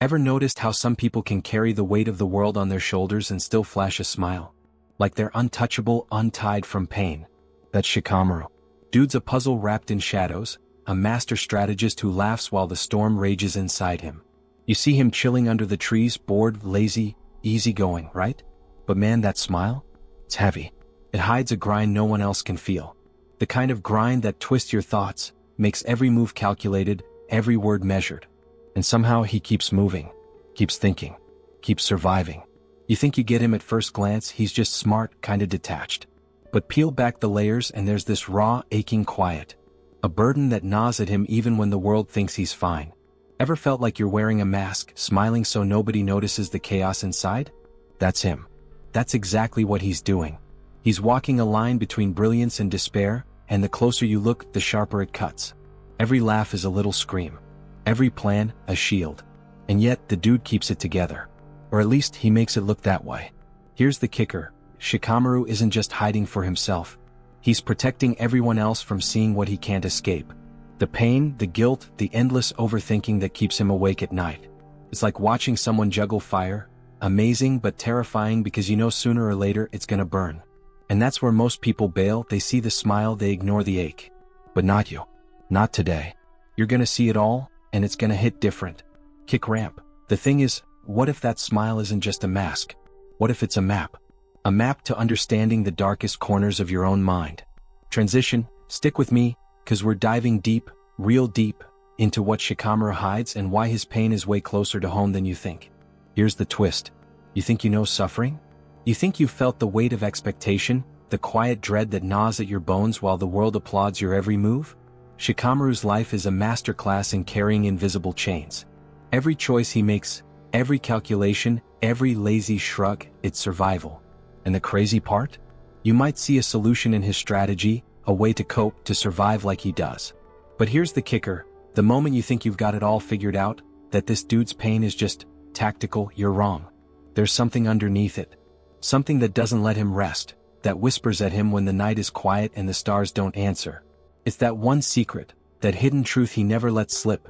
Ever noticed how some people can carry the weight of the world on their shoulders and still flash a smile? Like they're untouchable, untied from pain. That's Shikamaru. Dude's a puzzle wrapped in shadows, a master strategist who laughs while the storm rages inside him. You see him chilling under the trees, bored, lazy, easygoing, right? But man, that smile? It's heavy. It hides a grind no one else can feel. The kind of grind that twists your thoughts, makes every move calculated, every word measured. And somehow he keeps moving, keeps thinking, keeps surviving. You think you get him at first glance, he's just smart, kinda detached. But peel back the layers and there's this raw, aching quiet. A burden that gnaws at him even when the world thinks he's fine. Ever felt like you're wearing a mask, smiling so nobody notices the chaos inside? That's him. That's exactly what he's doing. He's walking a line between brilliance and despair, and the closer you look, the sharper it cuts. Every laugh is a little scream. Every plan, a shield. And yet, the dude keeps it together. Or at least, he makes it look that way. Here's the kicker. Shikamaru isn't just hiding for himself. He's protecting everyone else from seeing what he can't escape. The pain, the guilt, the endless overthinking that keeps him awake at night. It's like watching someone juggle fire. Amazing but terrifying because you know sooner or later it's gonna burn. And that's where most people bail. They see the smile, they ignore the ache. But not you. Not today. You're gonna see it all, and it's gonna hit different. Kick ramp. The thing is, what if that smile isn't just a mask? What if it's a map? A map to understanding the darkest corners of your own mind. Transition, stick with me, cause we're diving deep, real deep, into what Shikamaru hides and why his pain is way closer to home than you think. Here's the twist. You think you know suffering? You think you felt the weight of expectation, the quiet dread that gnaws at your bones while the world applauds your every move? Shikamaru's life is a masterclass in carrying invisible chains. Every choice he makes, every calculation, every lazy shrug, it's survival. And the crazy part? You might see a solution in his strategy, a way to cope, to survive like he does. But here's the kicker. The moment you think you've got it all figured out, that this dude's pain is just tactical, you're wrong. There's something underneath it. Something that doesn't let him rest, that whispers at him when the night is quiet and the stars don't answer. It's that one secret, that hidden truth he never lets slip.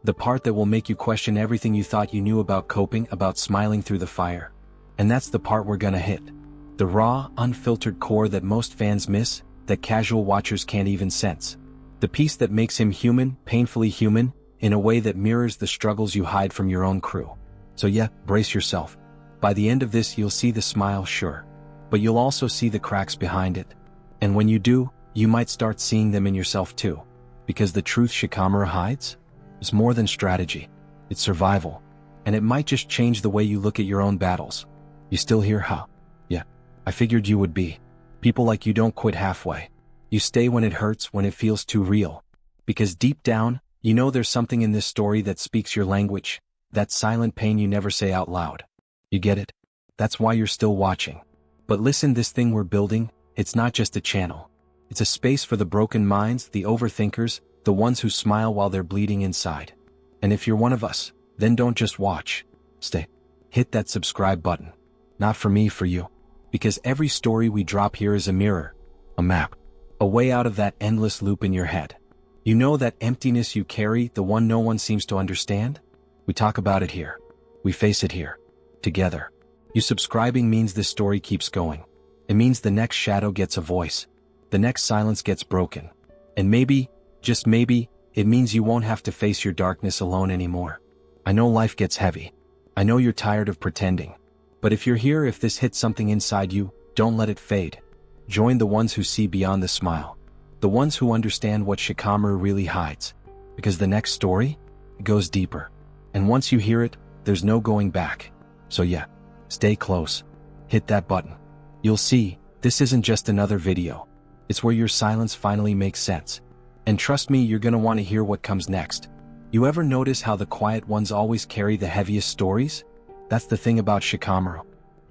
The part that will make you question everything you thought you knew about coping, about smiling through the fire. And that's the part we're gonna hit. The raw, unfiltered core that most fans miss, that casual watchers can't even sense. The piece that makes him human, painfully human, in a way that mirrors the struggles you hide from your own crew. So yeah, brace yourself. By the end of this you'll see the smile, sure. But you'll also see the cracks behind it. And when you do, you might start seeing them in yourself too. Because the truth Shikamaru hides is more than strategy. It's survival. And it might just change the way you look at your own battles. You still here, huh? Yeah, I figured you would be. People like you don't quit halfway. You stay when it hurts, when it feels too real. Because deep down, you know there's something in this story that speaks your language. That silent pain you never say out loud. You get it? That's why you're still watching. But listen, this thing we're building, it's not just a channel. It's a space for the broken minds, the overthinkers, the ones who smile while they're bleeding inside. And if you're one of us, then don't just watch. Stay. Hit that subscribe button. Not for me, for you. Because every story we drop here is a mirror, a map, a way out of that endless loop in your head. You know that emptiness you carry, the one no one seems to understand? We talk about it here. We face it here. Together. You subscribing means this story keeps going. It means the next shadow gets a voice. The next silence gets broken. And maybe, just maybe, it means you won't have to face your darkness alone anymore. I know life gets heavy. I know you're tired of pretending. But if you're here, if this hits something inside you, don't let it fade. Join the ones who see beyond the smile. The ones who understand what Shikamaru really hides. Because the next story, it goes deeper. And once you hear it, there's no going back. So yeah, stay close. Hit that button. You'll see, this isn't just another video. It's where your silence finally makes sense. And trust me, you're gonna want to hear what comes next. You ever notice how the quiet ones always carry the heaviest stories? That's the thing about Shikamaru.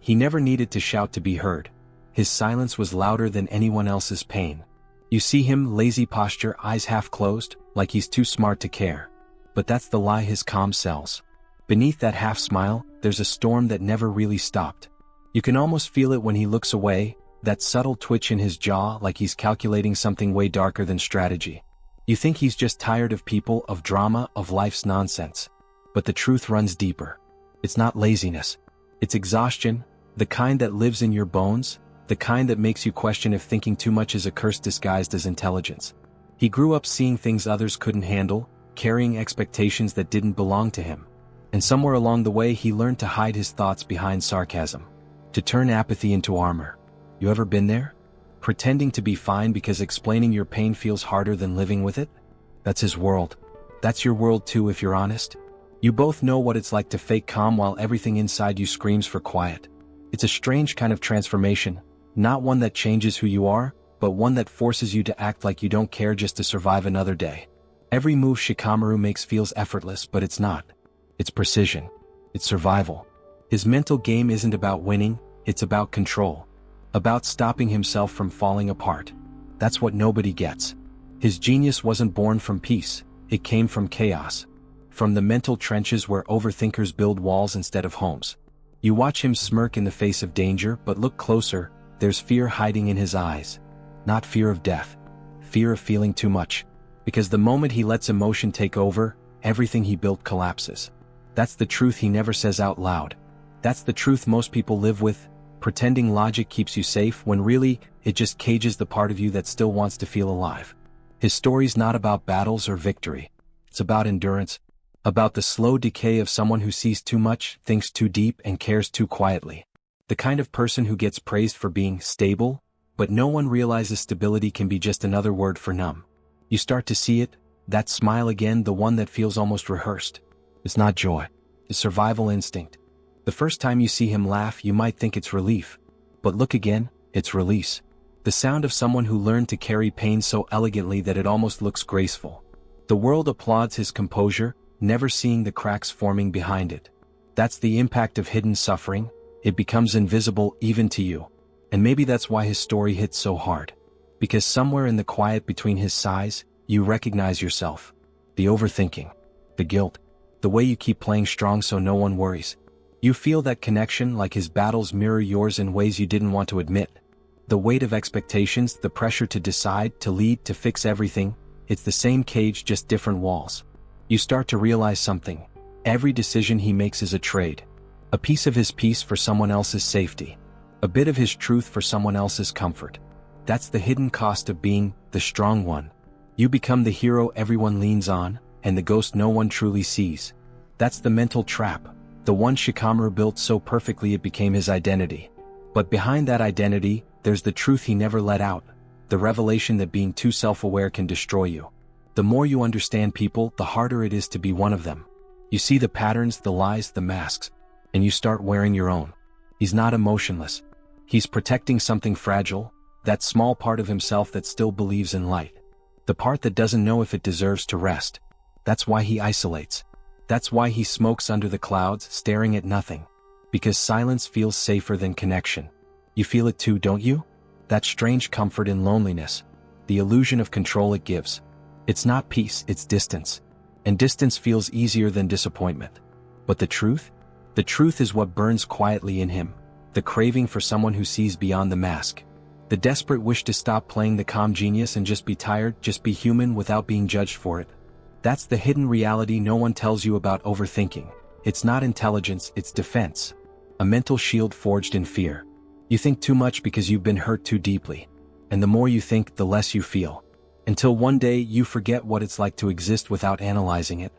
He never needed to shout to be heard. His silence was louder than anyone else's pain. You see him, lazy posture, eyes half closed, like he's too smart to care. But that's the lie his calm sells. Beneath that half smile, there's a storm that never really stopped. You can almost feel it when he looks away, that subtle twitch in his jaw, like he's calculating something way darker than strategy. You think he's just tired of people, of drama, of life's nonsense. But the truth runs deeper. It's not laziness. It's exhaustion, the kind that lives in your bones, the kind that makes you question if thinking too much is a curse disguised as intelligence. He grew up seeing things others couldn't handle, carrying expectations that didn't belong to him. And somewhere along the way he learned to hide his thoughts behind sarcasm. To turn apathy into armor. You ever been there? Pretending to be fine because explaining your pain feels harder than living with it? That's his world. That's your world too if you're honest. You both know what it's like to fake calm while everything inside you screams for quiet. It's a strange kind of transformation, not one that changes who you are, but one that forces you to act like you don't care just to survive another day. Every move Shikamaru makes feels effortless, but it's not. It's precision. It's survival. His mental game isn't about winning, it's about control. About stopping himself from falling apart. That's what nobody gets. His genius wasn't born from peace, it came from chaos. From the mental trenches where overthinkers build walls instead of homes. You watch him smirk in the face of danger, but look closer, there's fear hiding in his eyes. Not fear of death. Fear of feeling too much. Because the moment he lets emotion take over, everything he built collapses. That's the truth he never says out loud. That's the truth most people live with, pretending logic keeps you safe when really, it just cages the part of you that still wants to feel alive. His story's not about battles or victory. It's about endurance. About the slow decay of someone who sees too much, thinks too deep, and cares too quietly. The kind of person who gets praised for being stable, but no one realizes stability can be just another word for numb. You start to see it, that smile again, the one that feels almost rehearsed. It's not joy. It's survival instinct. The first time you see him laugh, you might think it's relief. But look again, it's release. The sound of someone who learned to carry pain so elegantly that it almost looks graceful. The world applauds his composure, never seeing the cracks forming behind it. That's the impact of hidden suffering. It becomes invisible even to you. And maybe that's why his story hits so hard. Because somewhere in the quiet between his sighs, you recognize yourself. The overthinking. The guilt. The way you keep playing strong so no one worries. You feel that connection, like his battles mirror yours in ways you didn't want to admit. The weight of expectations, the pressure to decide, to lead, to fix everything. It's the same cage, just different walls. You start to realize something. Every decision he makes is a trade. A piece of his peace for someone else's safety. A bit of his truth for someone else's comfort. That's the hidden cost of being the strong one. You become the hero everyone leans on, and the ghost no one truly sees. That's the mental trap, the one Shikamaru built so perfectly it became his identity. But behind that identity, there's the truth he never let out, the revelation that being too self-aware can destroy you. The more you understand people, the harder it is to be one of them. You see the patterns, the lies, the masks, and you start wearing your own. He's not emotionless. He's protecting something fragile, that small part of himself that still believes in light. The part that doesn't know if it deserves to rest. That's why he isolates. That's why he smokes under the clouds, staring at nothing. Because silence feels safer than connection. You feel it too, don't you? That strange comfort in loneliness. The illusion of control it gives. It's not peace, it's distance. And distance feels easier than disappointment. But the truth? The truth is what burns quietly in him. The craving for someone who sees beyond the mask. The desperate wish to stop playing the calm genius and just be tired, just be human without being judged for it. That's the hidden reality no one tells you about overthinking. It's not intelligence, it's defense. A mental shield forged in fear. You think too much because you've been hurt too deeply. And the more you think, the less you feel. Until one day you forget what it's like to exist without analyzing it.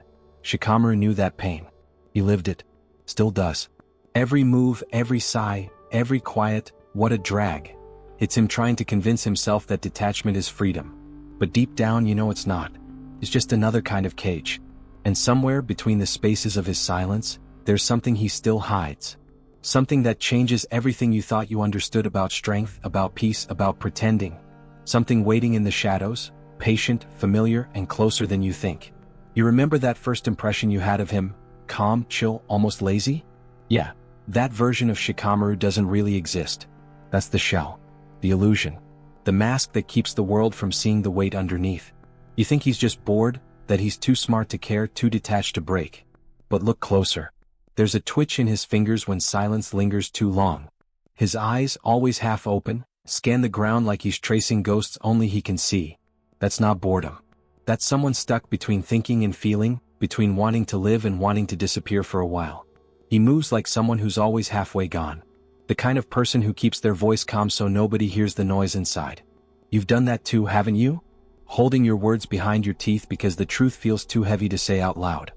Shikamaru knew that pain. He lived it. Still does. Every move, every sigh, every quiet, what a drag. It's him trying to convince himself that detachment is freedom. But deep down you know it's not. It's just another kind of cage. And somewhere between the spaces of his silence, there's something he still hides. Something that changes everything you thought you understood about strength, about peace, about pretending. Something waiting in the shadows, patient, familiar, and closer than you think. You remember that first impression you had of him? Calm, chill, almost lazy? Yeah, that version of Shikamaru doesn't really exist. That's the shell. The illusion. The mask that keeps the world from seeing the weight underneath. You think he's just bored, that he's too smart to care, too detached to break. But look closer. There's a twitch in his fingers when silence lingers too long. His eyes, always half open, scan the ground like he's tracing ghosts only he can see. That's not boredom. That's someone stuck between thinking and feeling, between wanting to live and wanting to disappear for a while. He moves like someone who's always halfway gone. The kind of person who keeps their voice calm so nobody hears the noise inside. You've done that too, haven't you? Holding your words behind your teeth because the truth feels too heavy to say out loud.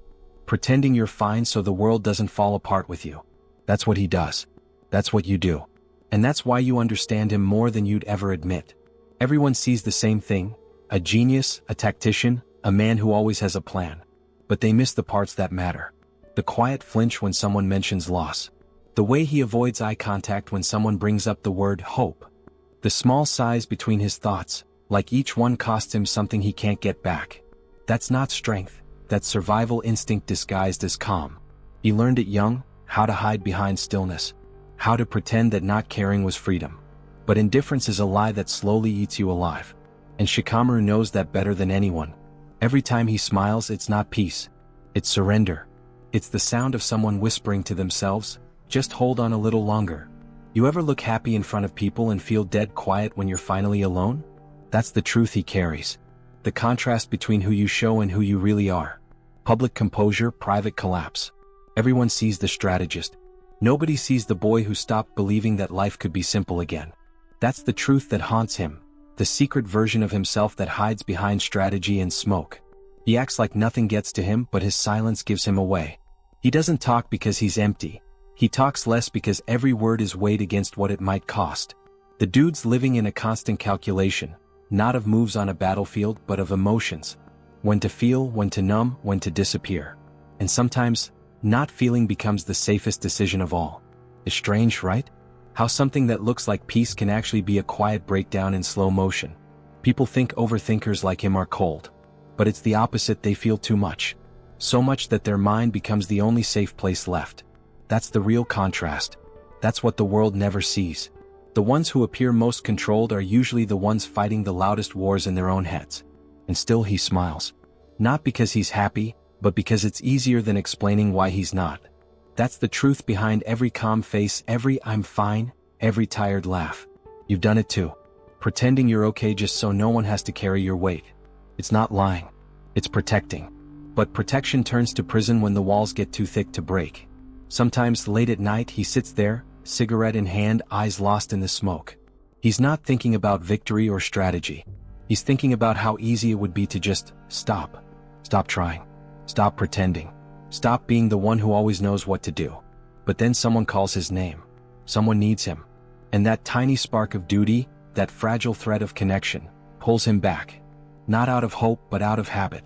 Pretending you're fine so the world doesn't fall apart with you. That's what he does. That's what you do. And that's why you understand him more than you'd ever admit. Everyone sees the same thing: a genius, a tactician, a man who always has a plan. But they miss the parts that matter. The quiet flinch when someone mentions loss. The way he avoids eye contact when someone brings up the word hope. The small sighs between his thoughts, like each one costs him something he can't get back. That's not strength, that's survival instinct disguised as calm. He learned it young, how to hide behind stillness. How to pretend that not caring was freedom. But indifference is a lie that slowly eats you alive. And Shikamaru knows that better than anyone. Every time he smiles, it's not peace. It's surrender. It's the sound of someone whispering to themselves, "Just hold on a little longer." You ever look happy in front of people and feel dead quiet when you're finally alone? That's the truth he carries. The contrast between who you show and who you really are. Public composure, private collapse. Everyone sees the strategist. Nobody sees the boy who stopped believing that life could be simple again. That's the truth that haunts him, the secret version of himself that hides behind strategy and smoke. He acts like nothing gets to him, but his silence gives him away. He doesn't talk because he's empty. He talks less because every word is weighed against what it might cost. The dude's living in a constant calculation, not of moves on a battlefield but of emotions. When to feel, when to numb, when to disappear. And sometimes, not feeling becomes the safest decision of all. It's strange, right? How something that looks like peace can actually be a quiet breakdown in slow motion. People think overthinkers like him are cold. But it's the opposite, they feel too much. So much that their mind becomes the only safe place left. That's the real contrast. That's what the world never sees. The ones who appear most controlled are usually the ones fighting the loudest wars in their own heads. And still he smiles. Not because he's happy, but because it's easier than explaining why he's not. That's the truth behind every calm face, every "I'm fine," every tired laugh. You've done it too. Pretending you're okay just so no one has to carry your weight. It's not lying. It's protecting. But protection turns to prison when the walls get too thick to break. Sometimes late at night he sits there, cigarette in hand, eyes lost in the smoke. He's not thinking about victory or strategy. He's thinking about how easy it would be to just stop. Stop trying. Stop pretending. Stop being the one who always knows what to do. But then someone calls his name. Someone needs him. And that tiny spark of duty, that fragile thread of connection, pulls him back. Not out of hope, but out of habit.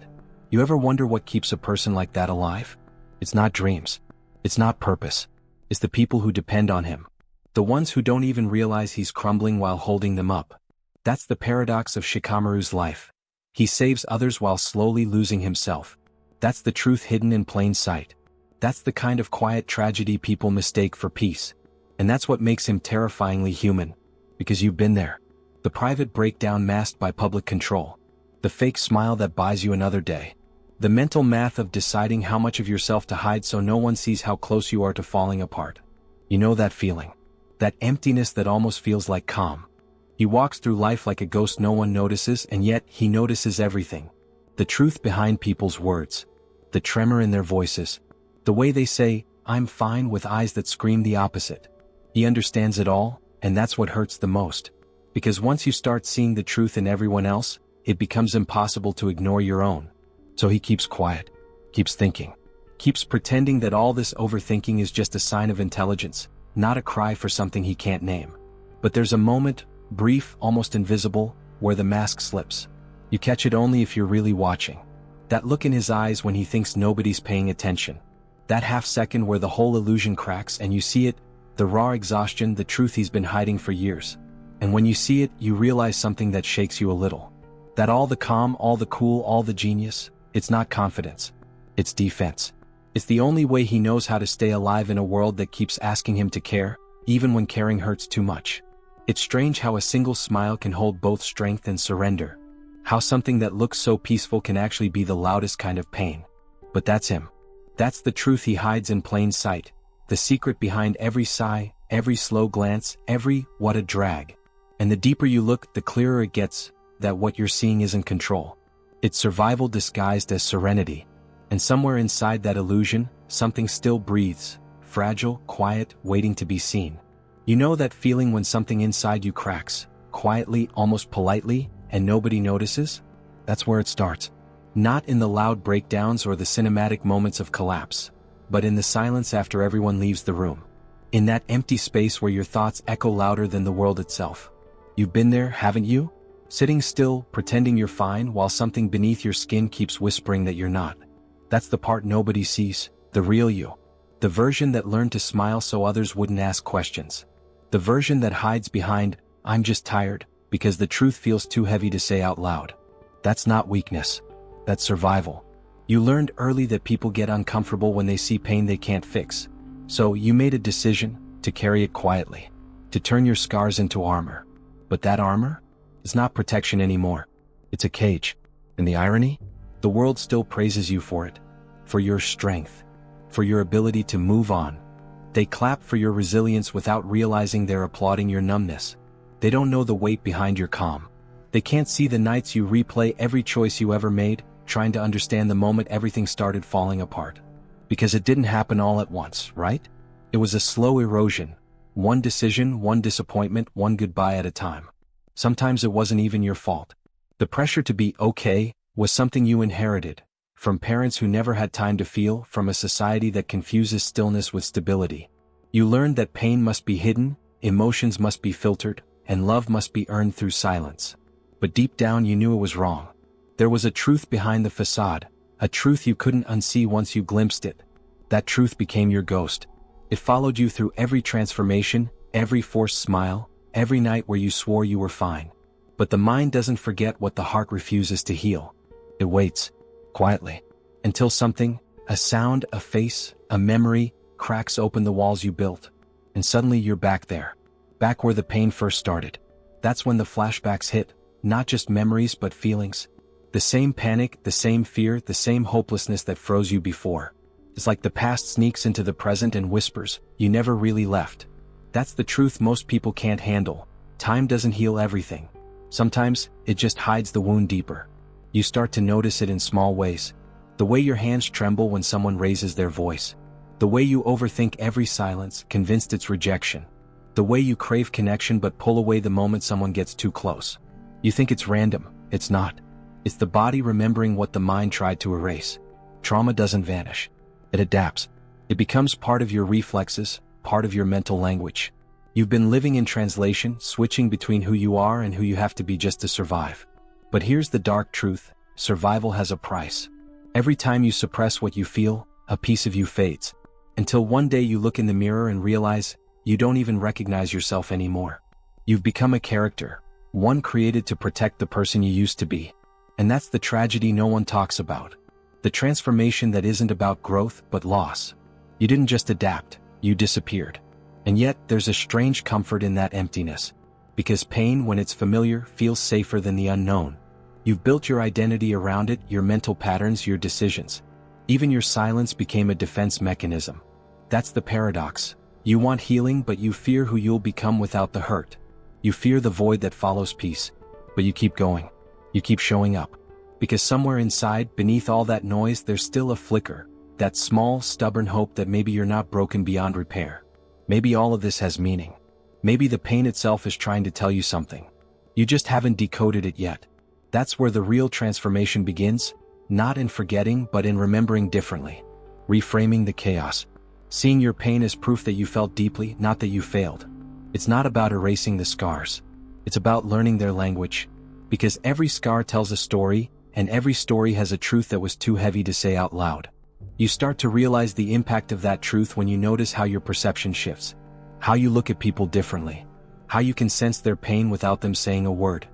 You ever wonder what keeps a person like that alive? It's not dreams. It's not purpose. It's the people who depend on him. The ones who don't even realize he's crumbling while holding them up. That's the paradox of Shikamaru's life. He saves others while slowly losing himself. That's the truth hidden in plain sight. That's the kind of quiet tragedy people mistake for peace. And that's what makes him terrifyingly human. Because you've been there. The private breakdown masked by public control. The fake smile that buys you another day. The mental math of deciding how much of yourself to hide so no one sees how close you are to falling apart. You know that feeling. That emptiness that almost feels like calm. He walks through life like a ghost no one notices, and yet he notices everything. The truth behind people's words. The tremor in their voices. The way they say, "I'm fine," with eyes that scream the opposite. He understands it all, and that's what hurts the most. Because once you start seeing the truth in everyone else, it becomes impossible to ignore your own. So he keeps quiet, keeps thinking, keeps pretending that all this overthinking is just a sign of intelligence, not a cry for something he can't name. But there's a moment, brief, almost invisible, where the mask slips. You catch it only if you're really watching. That look in his eyes when he thinks nobody's paying attention. That half second where the whole illusion cracks and you see it, the raw exhaustion, the truth he's been hiding for years. And when you see it, you realize something that shakes you a little. That all the calm, all the cool, all the genius, it's not confidence. It's defense. It's the only way he knows how to stay alive in a world that keeps asking him to care, even when caring hurts too much. It's strange how a single smile can hold both strength and surrender. How something that looks so peaceful can actually be the loudest kind of pain. But that's him. That's the truth he hides in plain sight. The secret behind every sigh, every slow glance, every "what a drag." And the deeper you look, the clearer it gets that what you're seeing isn't control. It's survival disguised as serenity. And somewhere inside that illusion, something still breathes, fragile, quiet, waiting to be seen. You know that feeling when something inside you cracks, quietly, almost politely, and nobody notices? That's where it starts. Not in the loud breakdowns or the cinematic moments of collapse, but in the silence after everyone leaves the room. In that empty space where your thoughts echo louder than the world itself. You've been there, haven't you? Sitting still, pretending you're fine while something beneath your skin keeps whispering that you're not. That's the part nobody sees, the real you. The version that learned to smile so others wouldn't ask questions. The version that hides behind, "I'm just tired," because the truth feels too heavy to say out loud. That's not weakness. That's survival. You learned early that people get uncomfortable when they see pain they can't fix. So you made a decision to carry it quietly, to turn your scars into armor. But that armor? It's not protection anymore. It's a cage. And the irony? The world still praises you for it. For your strength. For your ability to move on. They clap for your resilience without realizing they're applauding your numbness. They don't know the weight behind your calm. They can't see the nights you replay every choice you ever made, trying to understand the moment everything started falling apart. Because it didn't happen all at once, right? It was a slow erosion. One decision, one disappointment, one goodbye at a time. Sometimes it wasn't even your fault. The pressure to be okay was something you inherited. From parents who never had time to feel, from a society that confuses stillness with stability. You learned that pain must be hidden, emotions must be filtered, and love must be earned through silence. But deep down you knew it was wrong. There was a truth behind the facade, a truth you couldn't unsee once you glimpsed it. That truth became your ghost. It followed you through every transformation, every forced smile, every night where you swore you were fine. But the mind doesn't forget what the heart refuses to heal. It waits. Quietly, until something, a sound, a face, a memory, cracks open the walls you built. And suddenly you're back there. Back where the pain first started. That's when the flashbacks hit, not just memories but feelings. The same panic, the same fear, the same hopelessness that froze you before. It's like the past sneaks into the present and whispers, "You never really left." That's the truth most people can't handle. Time doesn't heal everything. Sometimes, it just hides the wound deeper. You start to notice it in small ways. The way your hands tremble when someone raises their voice. The way you overthink every silence, convinced it's rejection. The way you crave connection but pull away the moment someone gets too close. You think it's random. It's not. It's the body remembering what the mind tried to erase. Trauma doesn't vanish. It adapts. It becomes part of your reflexes, part of your mental language. You've been living in translation, switching between who you are and who you have to be just to survive. But here's the dark truth, survival has a price. Every time you suppress what you feel, a piece of you fades. Until one day you look in the mirror and realize, you don't even recognize yourself anymore. You've become a character, one created to protect the person you used to be. And that's the tragedy no one talks about. The transformation that isn't about growth but loss. You didn't just adapt, you disappeared. And yet, there's a strange comfort in that emptiness. Because pain, when it's familiar, feels safer than the unknown. You've built your identity around it, your mental patterns, your decisions. Even your silence became a defense mechanism. That's the paradox. You want healing, but you fear who you'll become without the hurt. You fear the void that follows peace. But you keep going. You keep showing up. Because somewhere inside, beneath all that noise, there's still a flicker. That small, stubborn hope that maybe you're not broken beyond repair. Maybe all of this has meaning. Maybe the pain itself is trying to tell you something. You just haven't decoded it yet. That's where the real transformation begins, not in forgetting but in remembering differently. Reframing the chaos. Seeing your pain as proof that you felt deeply, not that you failed. It's not about erasing the scars. It's about learning their language. Because every scar tells a story, and every story has a truth that was too heavy to say out loud. You start to realize the impact of that truth when you notice how your perception shifts. How you look at people differently. How you can sense their pain without them saying a word.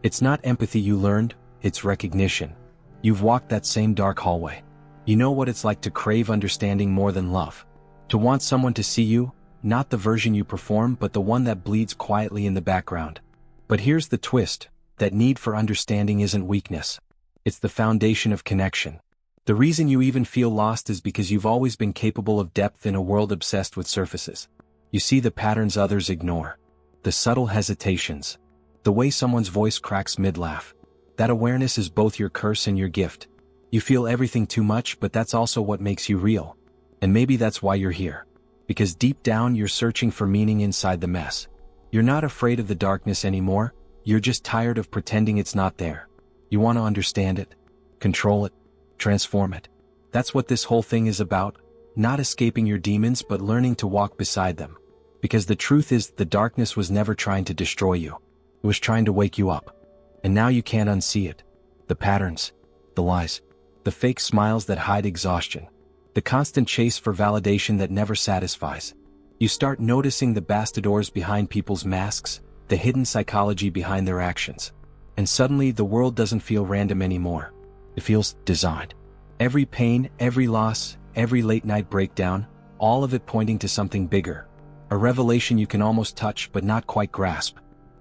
It's not empathy you learned, it's recognition. You've walked that same dark hallway. You know what it's like to crave understanding more than love. To want someone to see you, not the version you perform but the one that bleeds quietly in the background. But here's the twist, that need for understanding isn't weakness. It's the foundation of connection. The reason you even feel lost is because you've always been capable of depth in a world obsessed with surfaces. You see the patterns others ignore. The subtle hesitations. The way someone's voice cracks mid-laugh. That awareness is both your curse and your gift. You feel everything too much, but that's also what makes you real. And maybe that's why you're here. Because deep down you're searching for meaning inside the mess. You're not afraid of the darkness anymore, you're just tired of pretending it's not there. You want to understand it, control it, transform it. That's what this whole thing is about, not escaping your demons but learning to walk beside them. Because the truth is, the darkness was never trying to destroy you. It was trying to wake you up. And now you can't unsee it. The patterns, the lies, the fake smiles that hide exhaustion, the constant chase for validation that never satisfies. You start noticing the bastardors behind people's masks, the hidden psychology behind their actions. And suddenly the world doesn't feel random anymore. It feels designed. Every pain, every loss, every late-night breakdown, all of it pointing to something bigger. A revelation you can almost touch but not quite grasp.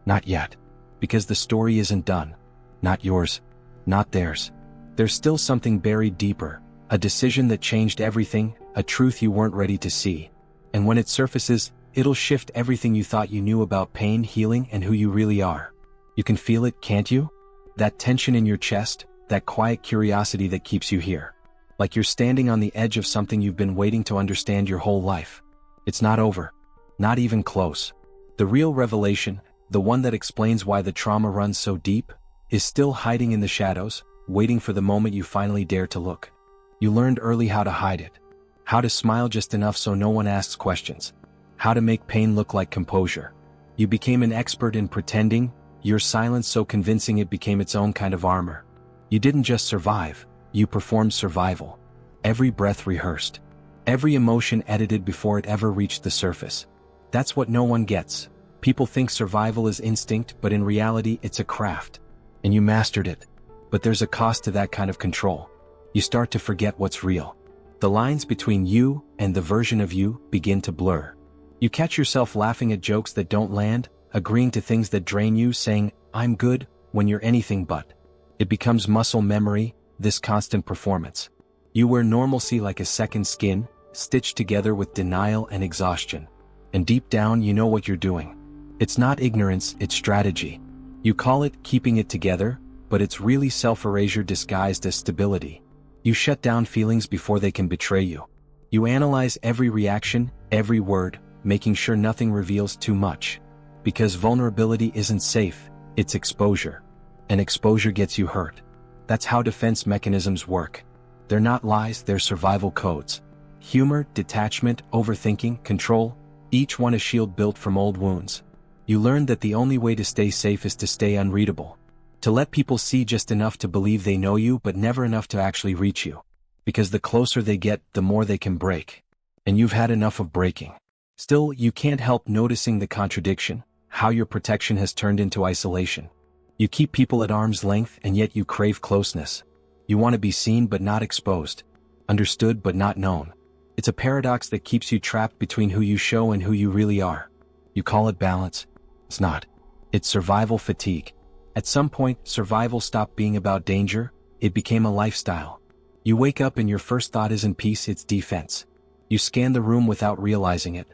Not yet. Because the story isn't done. Not yours. Not theirs. There's still something buried deeper. A decision that changed everything, a truth you weren't ready to see. And when it surfaces, it'll shift everything you thought you knew about pain, healing, and who you really are. You can feel it, can't you? That tension in your chest, that quiet curiosity that keeps you here. Like you're standing on the edge of something you've been waiting to understand your whole life. It's not over. Not even close. The real revelation, the one that explains why the trauma runs so deep, is still hiding in the shadows, waiting for the moment you finally dare to look. You learned early how to hide it. How to smile just enough so no one asks questions. How to make pain look like composure. You became an expert in pretending, your silence so convincing it became its own kind of armor. You didn't just survive, you performed survival. Every breath rehearsed. Every emotion edited before it ever reached the surface. That's what no one gets. People think survival is instinct, but in reality it's a craft. And you mastered it. But there's a cost to that kind of control. You start to forget what's real. The lines between you and the version of you begin to blur. You catch yourself laughing at jokes that don't land, agreeing to things that drain you, saying, "I'm good," when you're anything but. It becomes muscle memory, this constant performance. You wear normalcy like a second skin, stitched together with denial and exhaustion. And deep down you know what you're doing. It's not ignorance, it's strategy. You call it keeping it together, but it's really self-erasure disguised as stability. You shut down feelings before they can betray you. You analyze every reaction, every word, making sure nothing reveals too much. Because vulnerability isn't safe, it's exposure. And exposure gets you hurt. That's how defense mechanisms work. They're not lies, they're survival codes. Humor, detachment, overthinking, control, each one a shield built from old wounds. You learn that the only way to stay safe is to stay unreadable. To let people see just enough to believe they know you but never enough to actually reach you. Because the closer they get, the more they can break. And you've had enough of breaking. Still, you can't help noticing the contradiction, how your protection has turned into isolation. You keep people at arm's length and yet you crave closeness. You want to be seen but not exposed. Understood but not known. It's a paradox that keeps you trapped between who you show and who you really are. You call it balance. It's not. It's survival fatigue. At some point, survival stopped being about danger, it became a lifestyle. You wake up and your first thought isn't peace, it's defense. You scan the room without realizing it.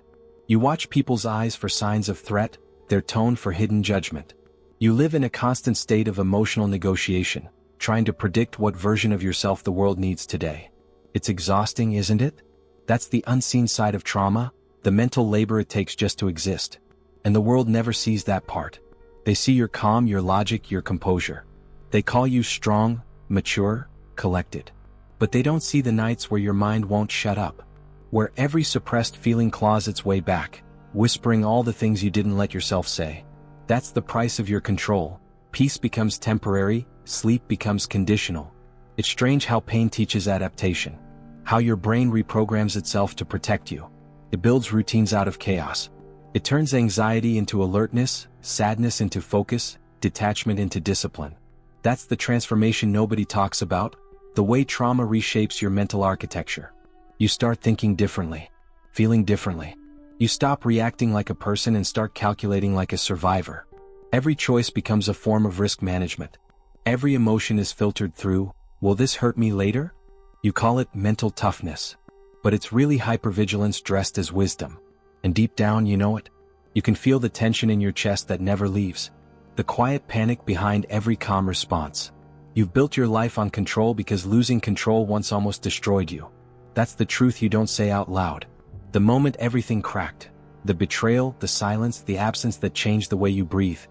You watch people's eyes for signs of threat, their tone for hidden judgment. You live in a constant state of emotional negotiation, trying to predict what version of yourself the world needs today. It's exhausting, isn't it? That's the unseen side of trauma, the mental labor it takes just to exist. And the world never sees that part. They see your calm, your logic, your composure. They call you strong, mature, collected. But they don't see the nights where your mind won't shut up. Where every suppressed feeling claws its way back, whispering all the things you didn't let yourself say. That's the price of your control. Peace becomes temporary, sleep becomes conditional. It's strange how pain teaches adaptation. How your brain reprograms itself to protect you. It builds routines out of chaos. It turns anxiety into alertness, sadness into focus, detachment into discipline. That's the transformation nobody talks about, the way trauma reshapes your mental architecture. You start thinking differently, feeling differently. You stop reacting like a person and start calculating like a survivor. Every choice becomes a form of risk management. Every emotion is filtered through, will this hurt me later? You call it mental toughness. But it's really hypervigilance dressed as wisdom. And deep down you know it. You can feel the tension in your chest that never leaves. The quiet panic behind every calm response. You've built your life on control because losing control once almost destroyed you. That's the truth you don't say out loud. The moment everything cracked, the betrayal, the silence, the absence that changed the way you breathe,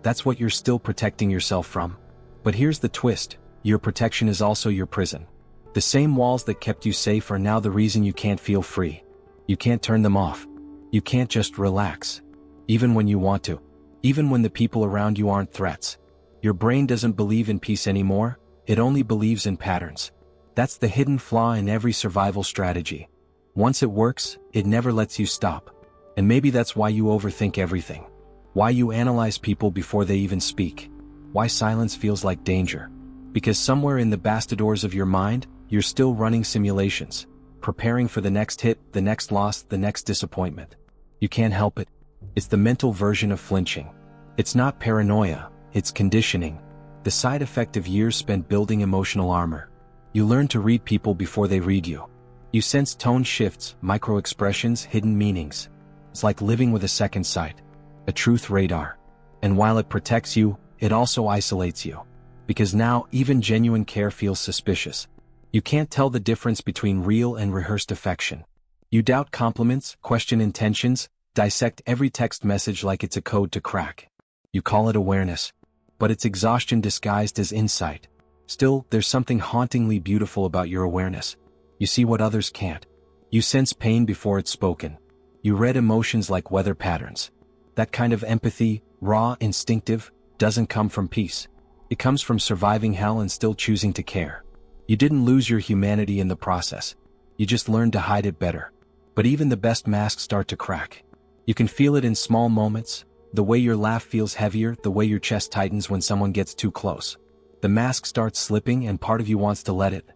that's what you're still protecting yourself from. But here's the twist, your protection is also your prison. The same walls that kept you safe are now the reason you can't feel free. You can't turn them off. You can't just relax. Even when you want to. Even when the people around you aren't threats. Your brain doesn't believe in peace anymore, it only believes in patterns. That's the hidden flaw in every survival strategy. Once it works, it never lets you stop. And maybe that's why you overthink everything. Why you analyze people before they even speak. Why silence feels like danger. Because somewhere in the bastidors of your mind, you're still running simulations, preparing for the next hit, the next loss, the next disappointment. You can't help it. It's the mental version of flinching. It's not paranoia, it's conditioning. The side effect of years spent building emotional armor. You learn to read people before they read you. You sense tone shifts, micro-expressions, hidden meanings. It's like living with a second sight. A truth radar. And while it protects you, it also isolates you. Because now, even genuine care feels suspicious. You can't tell the difference between real and rehearsed affection. You doubt compliments, question intentions, dissect every text message like it's a code to crack. You call it awareness. But it's exhaustion disguised as insight. Still, there's something hauntingly beautiful about your awareness. You see what others can't. You sense pain before it's spoken. You read emotions like weather patterns. That kind of empathy, raw, instinctive, doesn't come from peace. It comes from surviving hell and still choosing to care. You didn't lose your humanity in the process. You just learned to hide it better. But even the best masks start to crack. You can feel it in small moments, the way your laugh feels heavier, the way your chest tightens when someone gets too close. The mask starts slipping and part of you wants to let it.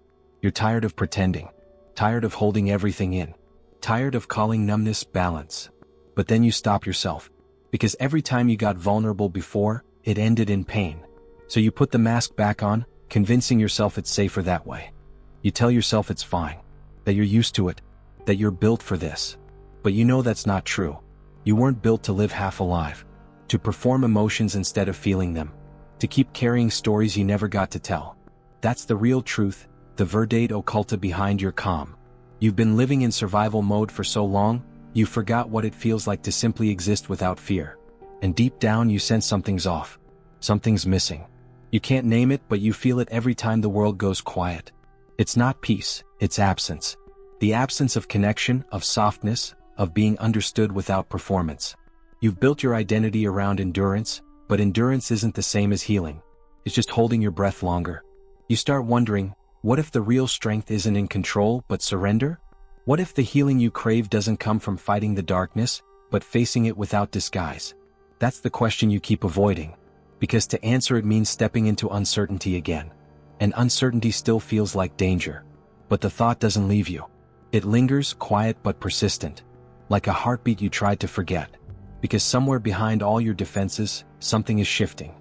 You're tired of pretending. Tired of holding everything in. Tired of calling numbness balance. But then you stop yourself. Because every time you got vulnerable before, it ended in pain. So you put the mask back on, convincing yourself it's safer that way. You tell yourself it's fine. That you're used to it. That you're built for this. But you know that's not true. You weren't built to live half alive. To perform emotions instead of feeling them. To keep carrying stories you never got to tell. That's the real truth, the verdade occulta behind your calm. You've been living in survival mode for so long, you forgot what it feels like to simply exist without fear. And deep down you sense something's off. Something's missing. You can't name it, but you feel it every time the world goes quiet. It's not peace, it's absence. The absence of connection, of softness, of being understood without performance. You've built your identity around endurance, but endurance isn't the same as healing. It's just holding your breath longer. You start wondering, what if the real strength isn't in control but surrender? What if the healing you crave doesn't come from fighting the darkness, but facing it without disguise? That's the question you keep avoiding. Because to answer it means stepping into uncertainty again. And uncertainty still feels like danger. But the thought doesn't leave you. It lingers, quiet but persistent. Like a heartbeat you tried to forget. Because somewhere behind all your defenses, something is shifting.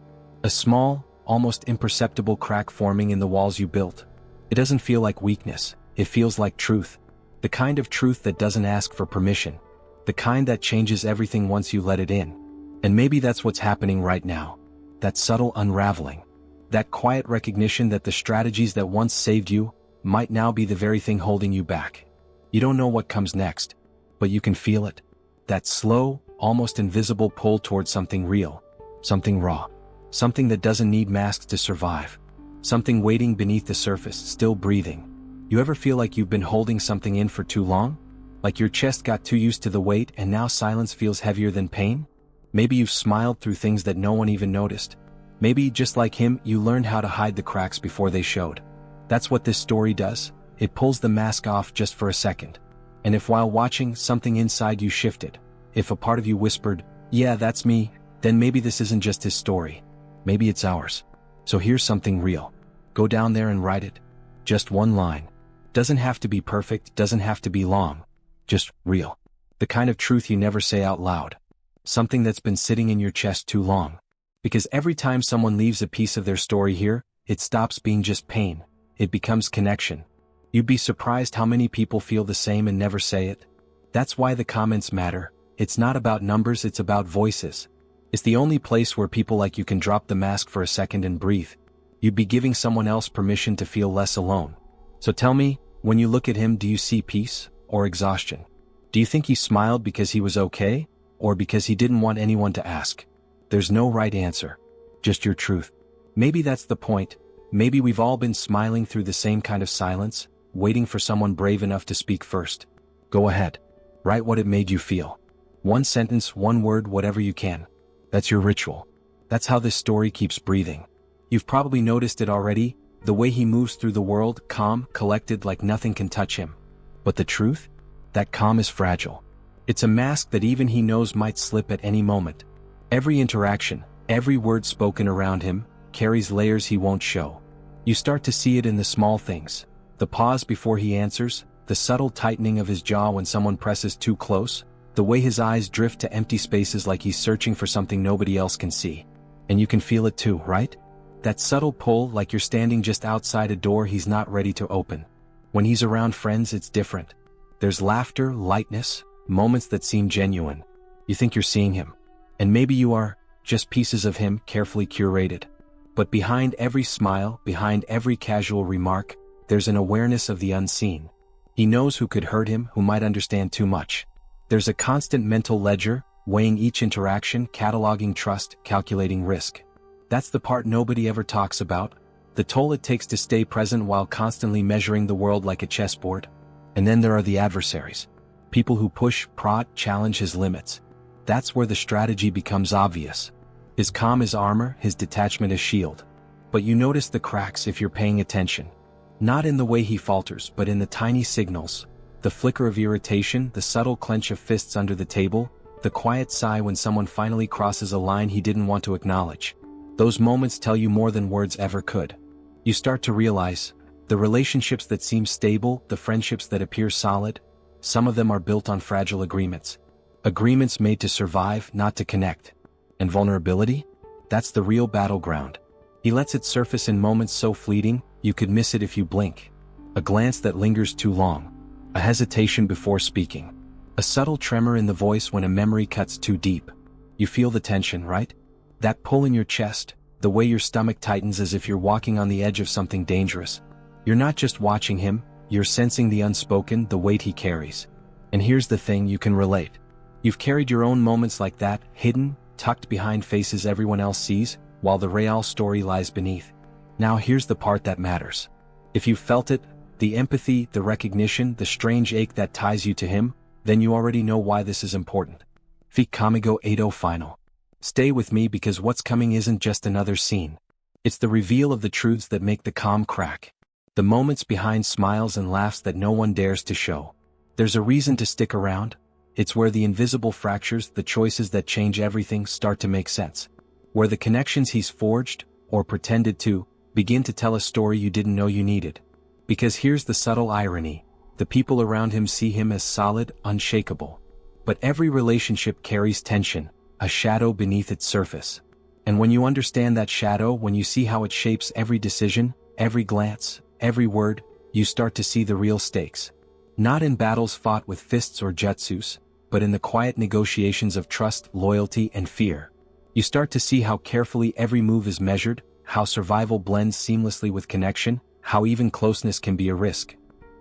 A small, almost imperceptible crack forming in the walls you built. It doesn't feel like weakness, it feels like truth. The kind of truth that doesn't ask for permission. The kind that changes everything once you let it in. And maybe that's what's happening right now. That subtle unraveling. That quiet recognition that the strategies that once saved you might now be the very thing holding you back. You don't know what comes next, but you can feel it. That slow, almost invisible pull towards something real, something raw, something that doesn't need masks to survive, something waiting beneath the surface, still breathing. You ever feel like you've been holding something in for too long? Like your chest got too used to the weight and now silence feels heavier than pain? Maybe you've smiled through things that no one even noticed. Maybe, just like him, you learned how to hide the cracks before they showed. That's what this story does. It pulls the mask off just for a second. And if while watching, something inside you shifted, if a part of you whispered, "Yeah, that's me," then maybe this isn't just his story. Maybe it's ours. So here's something real. Go down there and write it. Just one line. Doesn't have to be perfect, doesn't have to be long. Just real. The kind of truth you never say out loud. Something that's been sitting in your chest too long. Because every time someone leaves a piece of their story here, it stops being just pain. It becomes connection. You'd be surprised how many people feel the same and never say it. That's why the comments matter. It's not about numbers, it's about voices. It's the only place where people like you can drop the mask for a second and breathe. You'd be giving someone else permission to feel less alone. So tell me, when you look at him, do you see peace or exhaustion? Do you think he smiled because he was okay, or because he didn't want anyone to ask? There's no right answer, just your truth. Maybe that's the point. Maybe we've all been smiling through the same kind of silence, waiting for someone brave enough to speak first. Go ahead. Write what it made you feel. One sentence, one word, whatever you can. That's your ritual. That's how this story keeps breathing. You've probably noticed it already, the way he moves through the world, calm, collected, like nothing can touch him. But the truth? That calm is fragile. It's a mask that even he knows might slip at any moment. Every interaction, every word spoken around him, carries layers he won't show. You start to see it in the small things. The pause before he answers, the subtle tightening of his jaw when someone presses too close, the way his eyes drift to empty spaces like he's searching for something nobody else can see. And you can feel it too, right? That subtle pull, like you're standing just outside a door he's not ready to open. When he's around friends, it's different. There's laughter, lightness, moments that seem genuine. You think you're seeing him. And maybe you are, just pieces of him carefully curated. But behind every smile, behind every casual remark, there's an awareness of the unseen. He knows who could hurt him, who might understand too much. There's a constant mental ledger, weighing each interaction, cataloging trust, calculating risk. That's the part nobody ever talks about, the toll it takes to stay present while constantly measuring the world like a chessboard. And then there are the adversaries. People who push, prod, challenge his limits. That's where the strategy becomes obvious. His calm is armor, his detachment is shield. But you notice the cracks if you're paying attention. Not in the way he falters, but in the tiny signals. The flicker of irritation, the subtle clench of fists under the table, the quiet sigh when someone finally crosses a line he didn't want to acknowledge. Those moments tell you more than words ever could. You start to realize, the relationships that seem stable, the friendships that appear solid, some of them are built on fragile agreements. Agreements made to survive, not to connect. And vulnerability? That's the real battleground. He lets it surface in moments so fleeting, you could miss it if you blink. A glance that lingers too long. A hesitation before speaking. A subtle tremor in the voice when a memory cuts too deep. You feel the tension, right? That pull in your chest, the way your stomach tightens as if you're walking on the edge of something dangerous. You're not just watching him, you're sensing the unspoken, the weight he carries. And here's the thing, you can relate. You've carried your own moments like that, hidden, tucked behind faces everyone else sees, while the real story lies beneath. Now here's the part that matters. If you felt it, the empathy, the recognition, the strange ache that ties you to him, then you already know why this is important. Fikamigo 80 final. Stay with me because what's coming isn't just another scene. It's the reveal of the truths that make the calm crack. The moments behind smiles and laughs that no one dares to show. There's a reason to stick around. It's where the invisible fractures, the choices that change everything, start to make sense. Where the connections he's forged, or pretended to, begin to tell a story you didn't know you needed. Because here's the subtle irony. The people around him see him as solid, unshakable. But every relationship carries tension, a shadow beneath its surface. And when you understand that shadow, when you see how it shapes every decision, every glance, every word, you start to see the real stakes. Not in battles fought with fists or jutsus, but in the quiet negotiations of trust, loyalty, and fear. You start to see how carefully every move is measured, how survival blends seamlessly with connection, how even closeness can be a risk.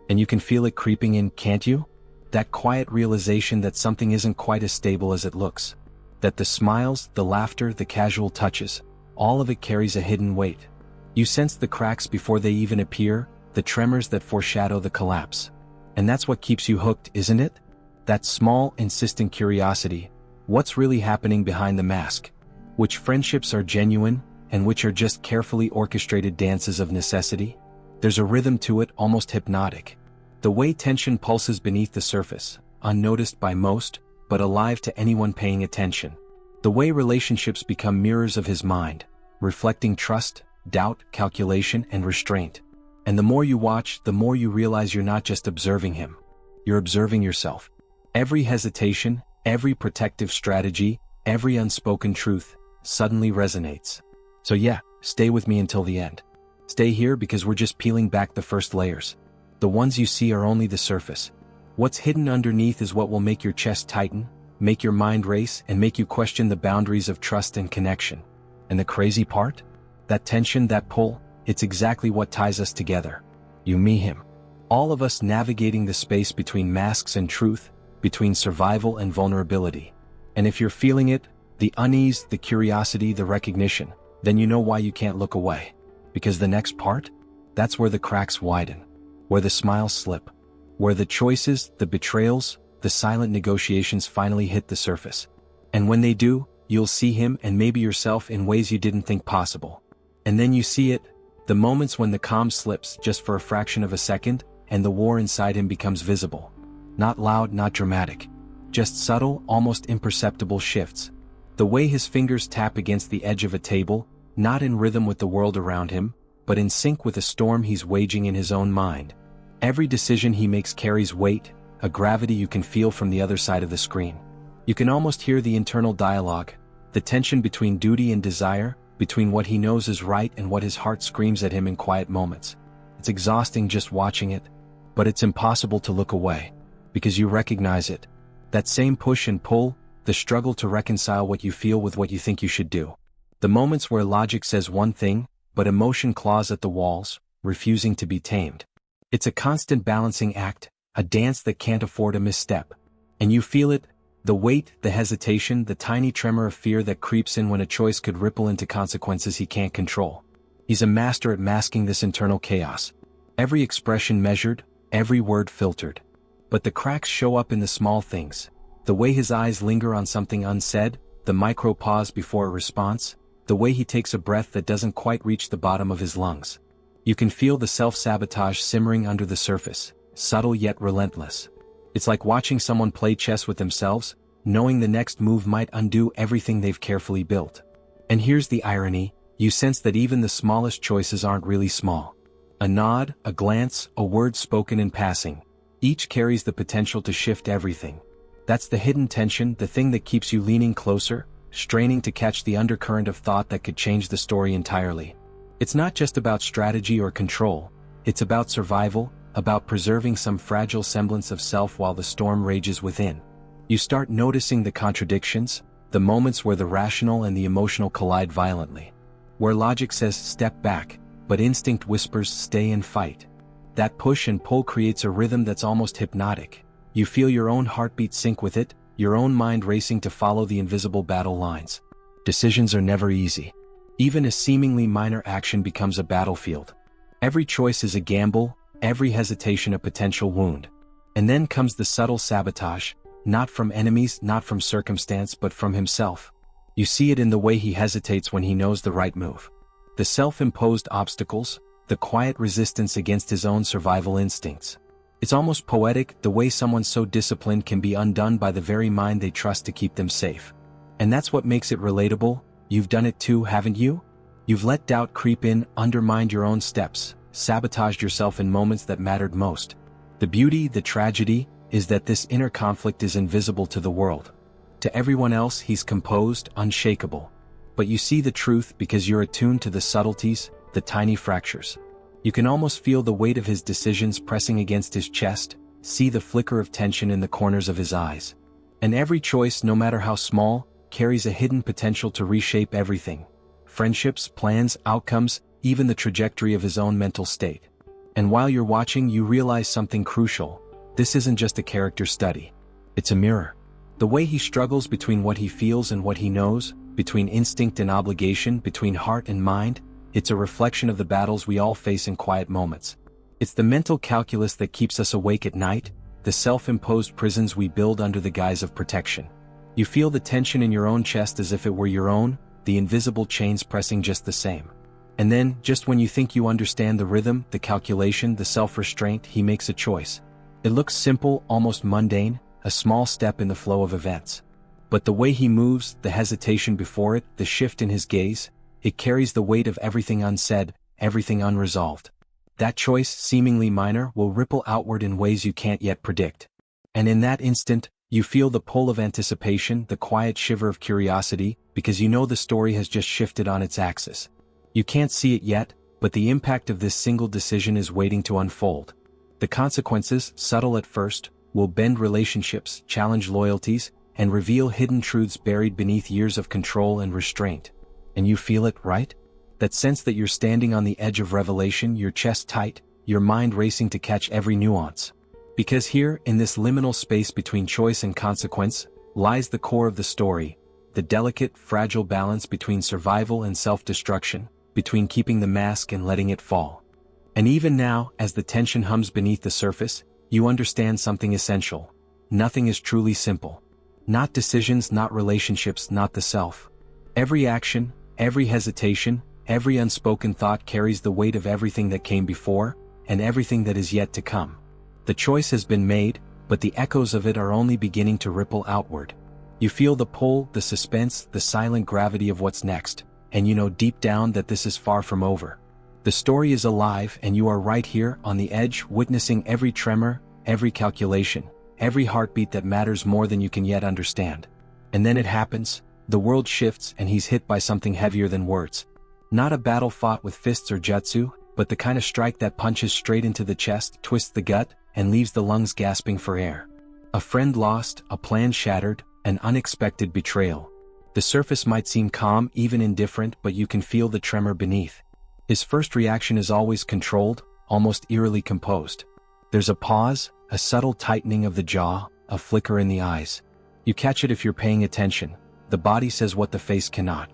And you can feel it creeping in, can't you? That quiet realization that something isn't quite as stable as it looks. That the smiles, the laughter, the casual touches, all of it carries a hidden weight. You sense the cracks before they even appear, the tremors that foreshadow the collapse. And that's what keeps you hooked, isn't it? That small, insistent curiosity. What's really happening behind the mask? Which friendships are genuine, and which are just carefully orchestrated dances of necessity? There's a rhythm to it, almost hypnotic. The way tension pulses beneath the surface, unnoticed by most, but alive to anyone paying attention. The way relationships become mirrors of his mind, reflecting trust, doubt, calculation, and restraint. And the more you watch, the more you realize you're not just observing him. You're observing yourself. Every hesitation, every protective strategy, every unspoken truth, suddenly resonates. So yeah, stay with me until the end. Stay here because we're just peeling back the first layers. The ones you see are only the surface. What's hidden underneath is what will make your chest tighten, make your mind race, and make you question the boundaries of trust and connection. And the crazy part? That tension, that pull, it's exactly what ties us together. You, me, him. All of us navigating the space between masks and truth, between survival and vulnerability. And if you're feeling it, the unease, the curiosity, the recognition, then you know why you can't look away. Because the next part? That's where the cracks widen. Where the smiles slip. Where the choices, the betrayals, the silent negotiations finally hit the surface. And when they do, you'll see him and maybe yourself in ways you didn't think possible. And then you see it, the moments when the calm slips just for a fraction of a second, and the war inside him becomes visible. Not loud, not dramatic. Just subtle, almost imperceptible shifts. The way his fingers tap against the edge of a table, not in rhythm with the world around him, but in sync with a storm he's waging in his own mind. Every decision he makes carries weight, a gravity you can feel from the other side of the screen. You can almost hear the internal dialogue, the tension between duty and desire, between what he knows is right and what his heart screams at him in quiet moments. It's exhausting just watching it, but it's impossible to look away, because you recognize it. That same push and pull, the struggle to reconcile what you feel with what you think you should do. The moments where logic says one thing, but emotion claws at the walls, refusing to be tamed. It's a constant balancing act, a dance that can't afford a misstep. And you feel it, the weight, the hesitation, the tiny tremor of fear that creeps in when a choice could ripple into consequences he can't control. He's a master at masking this internal chaos. Every expression measured, every word filtered. But the cracks show up in the small things. The way his eyes linger on something unsaid, the micro pause before a response, the way he takes a breath that doesn't quite reach the bottom of his lungs. You can feel the self-sabotage simmering under the surface, subtle yet relentless. It's like watching someone play chess with themselves, knowing the next move might undo everything they've carefully built. And here's the irony, you sense that even the smallest choices aren't really small. A nod, a glance, a word spoken in passing. Each carries the potential to shift everything. That's the hidden tension, the thing that keeps you leaning closer, straining to catch the undercurrent of thought that could change the story entirely. It's not just about strategy or control, it's about survival, about preserving some fragile semblance of self while the storm rages within. You start noticing the contradictions, the moments where the rational and the emotional collide violently. Where logic says step back, but instinct whispers stay and fight. That push and pull creates a rhythm that's almost hypnotic. You feel your own heartbeat sync with it, your own mind racing to follow the invisible battle lines. Decisions are never easy. Even a seemingly minor action becomes a battlefield. Every choice is a gamble, every hesitation a potential wound. And then comes the subtle sabotage, not from enemies, not from circumstance, but from himself. You see it in the way he hesitates when he knows the right move. The self-imposed obstacles, the quiet resistance against his own survival instincts. It's almost poetic, the way someone so disciplined can be undone by the very mind they trust to keep them safe. And that's what makes it relatable. You've done it too, haven't you? You've let doubt creep in, undermined your own steps, sabotaged yourself in moments that mattered most. The beauty, the tragedy, is that this inner conflict is invisible to the world. To everyone else, he's composed, unshakable. But you see the truth because you're attuned to the subtleties, the tiny fractures. You can almost feel the weight of his decisions pressing against his chest, see the flicker of tension in the corners of his eyes. And every choice, no matter how small, carries a hidden potential to reshape everything. Friendships, plans, outcomes, even the trajectory of his own mental state. And while you're watching, you realize something crucial. This isn't just a character study. It's a mirror. The way he struggles between what he feels and what he knows, between instinct and obligation, between heart and mind, it's a reflection of the battles we all face in quiet moments. It's the mental calculus that keeps us awake at night, the self-imposed prisons we build under the guise of protection. You feel the tension in your own chest as if it were your own, the invisible chains pressing just the same. And then, just when you think you understand the rhythm, the calculation, the self-restraint, he makes a choice. It looks simple, almost mundane, a small step in the flow of events. But the way he moves, the hesitation before it, the shift in his gaze, it carries the weight of everything unsaid, everything unresolved. That choice, seemingly minor, will ripple outward in ways you can't yet predict. And in that instant, you feel the pull of anticipation, the quiet shiver of curiosity, because you know the story has just shifted on its axis. You can't see it yet, but the impact of this single decision is waiting to unfold. The consequences, subtle at first, will bend relationships, challenge loyalties, and reveal hidden truths buried beneath years of control and restraint. And you feel it, right? That sense that you're standing on the edge of revelation, your chest tight, your mind racing to catch every nuance. Because here, in this liminal space between choice and consequence, lies the core of the story, the delicate, fragile balance between survival and self-destruction, between keeping the mask and letting it fall. And even now, as the tension hums beneath the surface, you understand something essential. Nothing is truly simple. Not decisions, not relationships, not the self. Every action, every hesitation, every unspoken thought carries the weight of everything that came before, and everything that is yet to come. The choice has been made, but the echoes of it are only beginning to ripple outward. You feel the pull, the suspense, the silent gravity of what's next, and you know deep down that this is far from over. The story is alive, and you are right here, on the edge, witnessing every tremor, every calculation, every heartbeat that matters more than you can yet understand. And then it happens, the world shifts and he's hit by something heavier than words. Not a battle fought with fists or jutsu, but the kind of strike that punches straight into the chest, twists the gut, and leaves the lungs gasping for air. A friend lost, a plan shattered, an unexpected betrayal. The surface might seem calm, even indifferent, but you can feel the tremor beneath. His first reaction is always controlled, almost eerily composed. There's a pause, a subtle tightening of the jaw, a flicker in the eyes. You catch it if you're paying attention. The body says what the face cannot.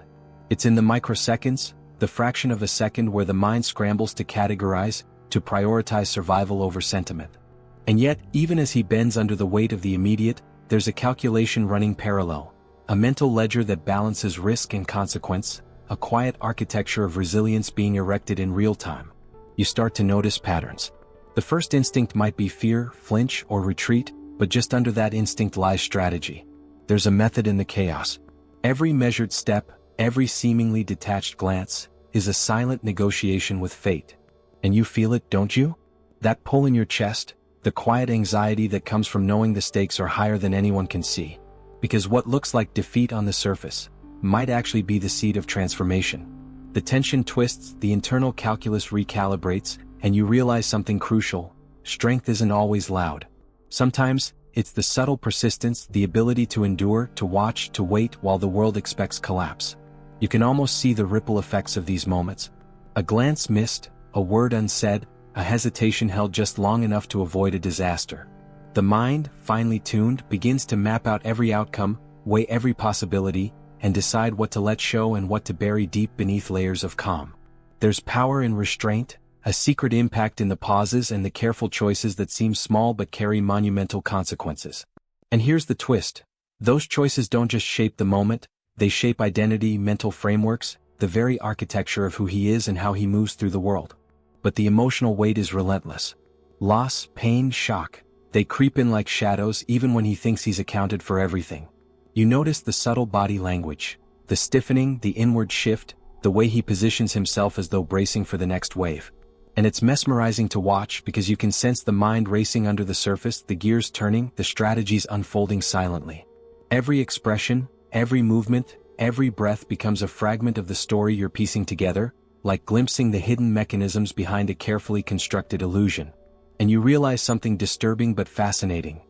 It's in the microseconds, the fraction of a second where the mind scrambles to categorize, to prioritize survival over sentiment. And yet, even as he bends under the weight of the immediate, there's a calculation running parallel, a mental ledger that balances risk and consequence, a quiet architecture of resilience being erected in real time. You start to notice patterns. The first instinct might be fear, flinch, or retreat, but just under that instinct lies strategy. There's a method in the chaos. Every measured step, every seemingly detached glance, is a silent negotiation with fate. And you feel it, don't you? That pull in your chest, the quiet anxiety that comes from knowing the stakes are higher than anyone can see. Because what looks like defeat on the surface might actually be the seed of transformation. The tension twists, the internal calculus recalibrates, and you realize something crucial. Strength isn't always loud. Sometimes, it's the subtle persistence, the ability to endure, to watch, to wait while the world expects collapse. You can almost see the ripple effects of these moments. A glance missed, a word unsaid, a hesitation held just long enough to avoid a disaster. The mind, finely tuned, begins to map out every outcome, weigh every possibility, and decide what to let show and what to bury deep beneath layers of calm. There's power in restraint, a secret impact in the pauses and the careful choices that seem small but carry monumental consequences. And here's the twist. Those choices don't just shape the moment, they shape identity, mental frameworks, the very architecture of who he is and how he moves through the world. But the emotional weight is relentless. Loss, pain, shock, they creep in like shadows even when he thinks he's accounted for everything. You notice the subtle body language, the stiffening, the inward shift, the way he positions himself as though bracing for the next wave. And it's mesmerizing to watch because you can sense the mind racing under the surface, the gears turning, the strategies unfolding silently. Every expression, every movement, every breath becomes a fragment of the story you're piecing together, like glimpsing the hidden mechanisms behind a carefully constructed illusion. And you realize something disturbing but fascinating.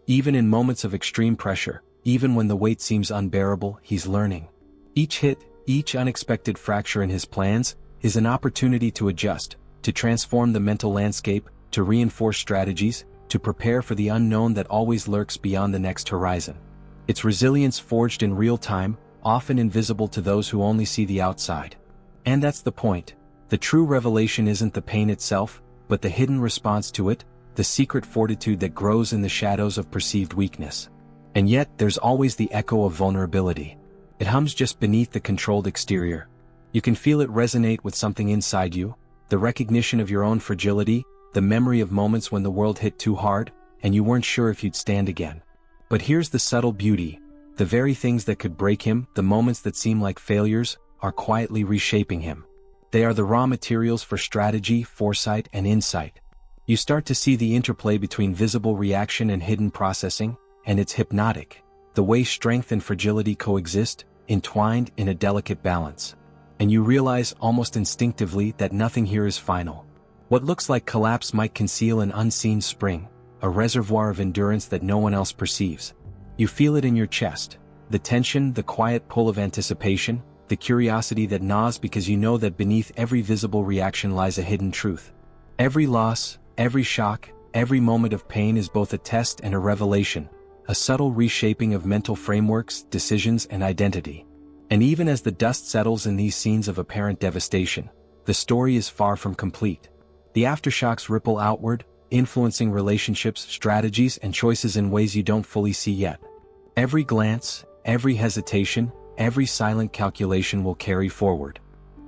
Even in moments of extreme pressure, even when the weight seems unbearable, he's learning. Each hit, each unexpected fracture in his plans, is an opportunity to adjust, to transform the mental landscape, to reinforce strategies, to prepare for the unknown that always lurks beyond the next horizon. It's resilience forged in real time, often invisible to those who only see the outside. And that's the point. The true revelation isn't the pain itself, but the hidden response to it, the secret fortitude that grows in the shadows of perceived weakness. And yet, there's always the echo of vulnerability. It hums just beneath the controlled exterior. You can feel it resonate with something inside you, the recognition of your own fragility, the memory of moments when the world hit too hard, and you weren't sure if you'd stand again. But here's the subtle beauty. The very things that could break him, the moments that seem like failures, are quietly reshaping him. They are the raw materials for strategy, foresight, and insight. You start to see the interplay between visible reaction and hidden processing, and it's hypnotic. The way strength and fragility coexist, entwined in a delicate balance. And you realize almost instinctively that nothing here is final. What looks like collapse might conceal an unseen spring, a reservoir of endurance that no one else perceives. You feel it in your chest, the tension, the quiet pull of anticipation, the curiosity that gnaws because you know that beneath every visible reaction lies a hidden truth. Every loss, every shock, every moment of pain is both a test and a revelation, a subtle reshaping of mental frameworks, decisions, and identity. And even as the dust settles in these scenes of apparent devastation, the story is far from complete. The aftershocks ripple outward, influencing relationships, strategies, and choices in ways you don't fully see yet. Every glance, every hesitation, every silent calculation will carry forward.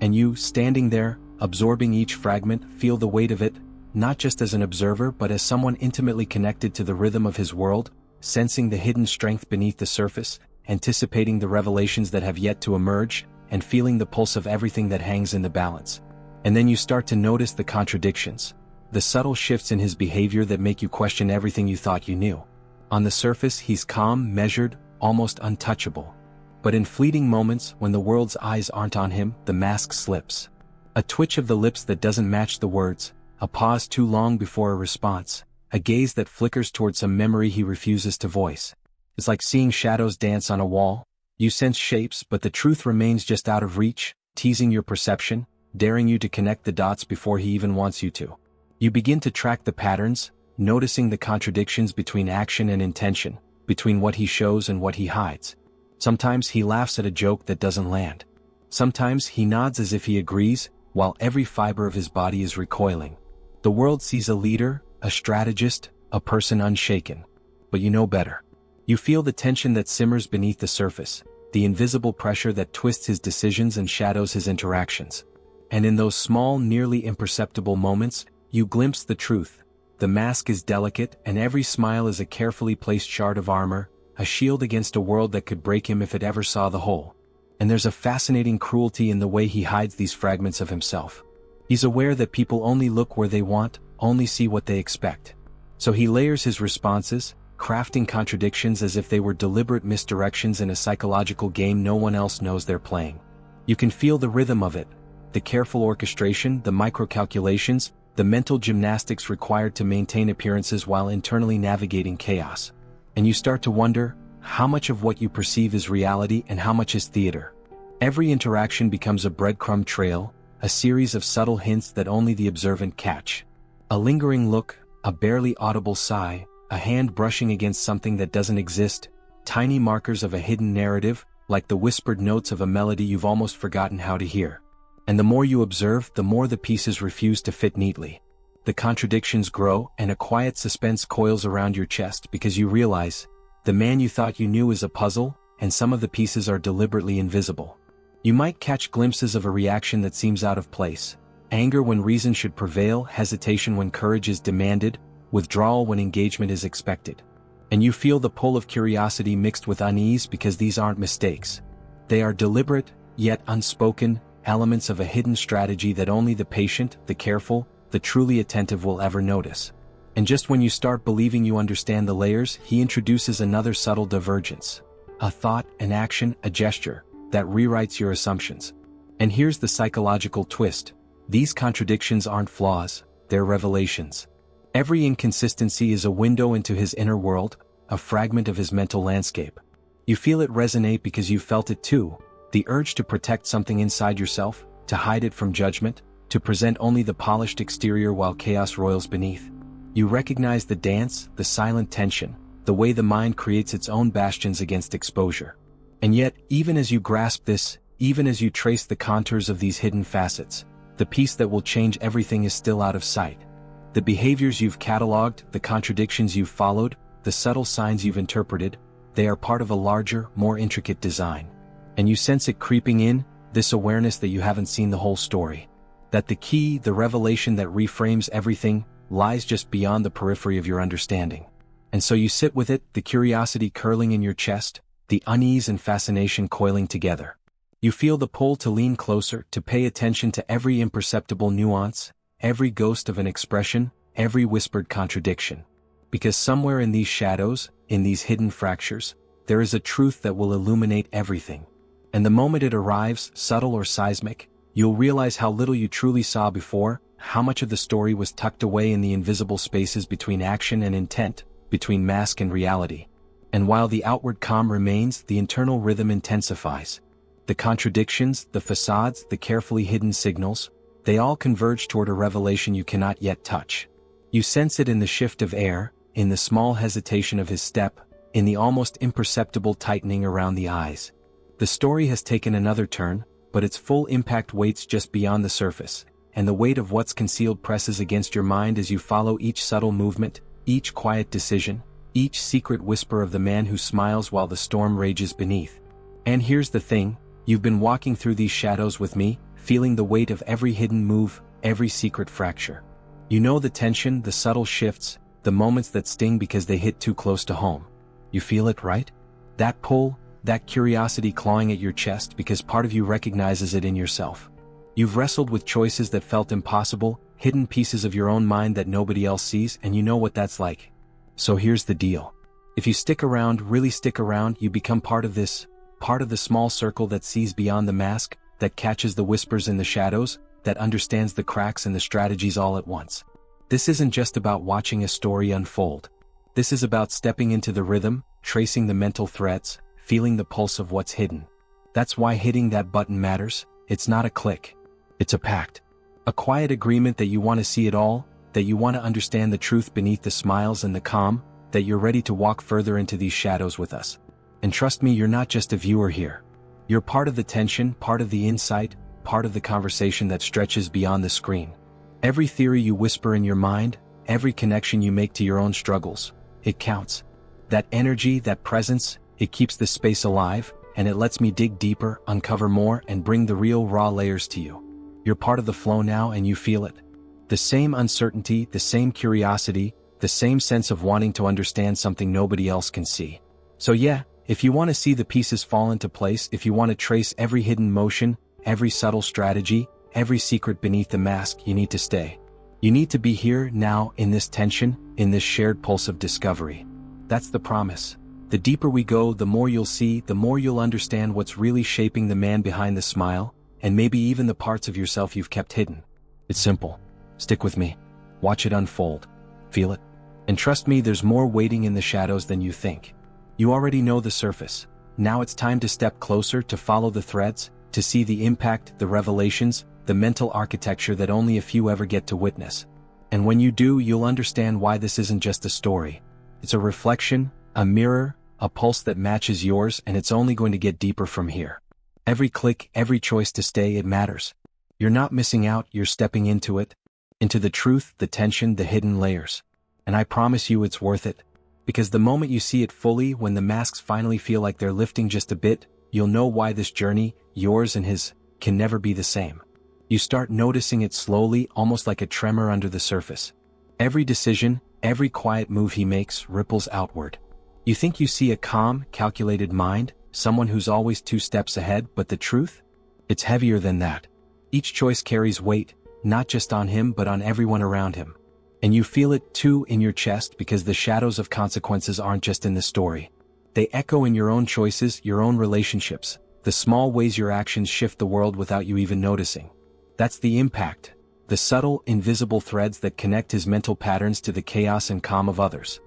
And you, standing there, absorbing each fragment, feel the weight of it, not just as an observer but as someone intimately connected to the rhythm of his world, sensing the hidden strength beneath the surface, anticipating the revelations that have yet to emerge, and feeling the pulse of everything that hangs in the balance. And then you start to notice the contradictions, the subtle shifts in his behavior that make you question everything you thought you knew. On the surface, he's calm, measured, almost untouchable. But in fleeting moments, when the world's eyes aren't on him, the mask slips. A twitch of the lips that doesn't match the words, a pause too long before a response, a gaze that flickers toward some memory he refuses to voice. It's like seeing shadows dance on a wall. You sense shapes, but the truth remains just out of reach, teasing your perception, daring you to connect the dots before he even wants you to. You begin to track the patterns, noticing the contradictions between action and intention, between what he shows and what he hides. Sometimes he laughs at a joke that doesn't land. Sometimes he nods as if he agrees, while every fiber of his body is recoiling. The world sees a leader, a strategist, a person unshaken. But you know better. You feel the tension that simmers beneath the surface, the invisible pressure that twists his decisions and shadows his interactions. And in those small, nearly imperceptible moments, you glimpse the truth. The mask is delicate, and every smile is a carefully placed shard of armor, a shield against a world that could break him if it ever saw the whole. And there's a fascinating cruelty in the way he hides these fragments of himself. He's aware that people only look where they want, only see what they expect. So he layers his responses, crafting contradictions as if they were deliberate misdirections in a psychological game no one else knows they're playing. You can feel the rhythm of it, the careful orchestration, the micro-calculations, the mental gymnastics required to maintain appearances while internally navigating chaos. And you start to wonder, how much of what you perceive is reality and how much is theater? Every interaction becomes a breadcrumb trail, a series of subtle hints that only the observant catch. A lingering look, a barely audible sigh, a hand brushing against something that doesn't exist, tiny markers of a hidden narrative, like the whispered notes of a melody you've almost forgotten how to hear. And the more you observe, the more the pieces refuse to fit neatly. The contradictions grow, and a quiet suspense coils around your chest because you realize, the man you thought you knew is a puzzle, and some of the pieces are deliberately invisible. You might catch glimpses of a reaction that seems out of place. Anger when reason should prevail, hesitation when courage is demanded, withdrawal when engagement is expected. And you feel the pull of curiosity mixed with unease because these aren't mistakes. They are deliberate, yet unspoken, elements of a hidden strategy that only the patient, the careful, the truly attentive will ever notice. And just when you start believing you understand the layers, he introduces another subtle divergence. A thought, an action, a gesture, that rewrites your assumptions. And here's the psychological twist. These contradictions aren't flaws, they're revelations. Every inconsistency is a window into his inner world, a fragment of his mental landscape. You feel it resonate because you felt it too, the urge to protect something inside yourself, to hide it from judgment, to present only the polished exterior while chaos roils beneath. You recognize the dance, the silent tension, the way the mind creates its own bastions against exposure. And yet, even as you grasp this, even as you trace the contours of these hidden facets, the piece that will change everything is still out of sight. The behaviors you've cataloged, the contradictions you've followed, the subtle signs you've interpreted, they are part of a larger, more intricate design. And you sense it creeping in, this awareness that you haven't seen the whole story. That the key, the revelation that reframes everything, lies just beyond the periphery of your understanding. And so you sit with it, the curiosity curling in your chest, the unease and fascination coiling together. You feel the pull to lean closer, to pay attention to every imperceptible nuance, every ghost of an expression, every whispered contradiction. Because somewhere in these shadows, in these hidden fractures, there is a truth that will illuminate everything. And the moment it arrives, subtle or seismic, you'll realize how little you truly saw before, how much of the story was tucked away in the invisible spaces between action and intent, between mask and reality. And while the outward calm remains, the internal rhythm intensifies. The contradictions, the facades, the carefully hidden signals, they all converge toward a revelation you cannot yet touch. You sense it in the shift of air, in the small hesitation of his step, in the almost imperceptible tightening around the eyes. The story has taken another turn, but its full impact waits just beyond the surface, and the weight of what's concealed presses against your mind as you follow each subtle movement, each quiet decision, each secret whisper of the man who smiles while the storm rages beneath. And here's the thing, you've been walking through these shadows with me, feeling the weight of every hidden move, every secret fracture. You know the tension, the subtle shifts, the moments that sting because they hit too close to home. You feel it, right? That pull, that curiosity clawing at your chest because part of you recognizes it in yourself. You've wrestled with choices that felt impossible, hidden pieces of your own mind that nobody else sees, and you know what that's like. So here's the deal. If you stick around, really stick around, you become part of this, part of the small circle that sees beyond the mask, that catches the whispers in the shadows, that understands the cracks and the strategies all at once. This isn't just about watching a story unfold. This is about stepping into the rhythm, tracing the mental threads, feeling the pulse of what's hidden. That's why hitting that button matters. It's not a click. It's a pact. A quiet agreement that you want to see it all, that you want to understand the truth beneath the smiles and the calm, that you're ready to walk further into these shadows with us. And trust me, you're not just a viewer here. You're part of the tension, part of the insight, part of the conversation that stretches beyond the screen. Every theory you whisper in your mind, every connection you make to your own struggles, it counts. That energy, that presence, it keeps the space alive, and it lets me dig deeper, uncover more, and bring the real raw layers to you. You're part of the flow now and you feel it. The same uncertainty, the same curiosity, the same sense of wanting to understand something nobody else can see. So yeah, if you want to see the pieces fall into place, if you want to trace every hidden motion, every subtle strategy, every secret beneath the mask, you need to stay. You need to be here, now, in this tension, in this shared pulse of discovery. That's the promise. The deeper we go, the more you'll see, the more you'll understand what's really shaping the man behind the smile, and maybe even the parts of yourself you've kept hidden. It's simple. Stick with me. Watch it unfold. Feel it. And trust me, there's more waiting in the shadows than you think. You already know the surface. Now it's time to step closer, to follow the threads, to see the impact, the revelations, the mental architecture that only a few ever get to witness. And when you do, you'll understand why this isn't just a story. It's a reflection, a mirror, a pulse that matches yours, and it's only going to get deeper from here. Every click, every choice to stay, it matters. You're not missing out, you're stepping into it. Into the truth, the tension, the hidden layers. And I promise you it's worth it. Because the moment you see it fully, when the masks finally feel like they're lifting just a bit, you'll know why this journey, yours and his, can never be the same. You start noticing it slowly, almost like a tremor under the surface. Every decision, every quiet move he makes ripples outward. You think you see a calm, calculated mind, someone who's always 2 steps ahead, but the truth? It's heavier than that. Each choice carries weight, not just on him but on everyone around him. And you feel it too in your chest because the shadows of consequences aren't just in the story. They echo in your own choices, your own relationships, the small ways your actions shift the world without you even noticing. That's the impact, the subtle, invisible threads that connect his mental patterns to the chaos and calm of others.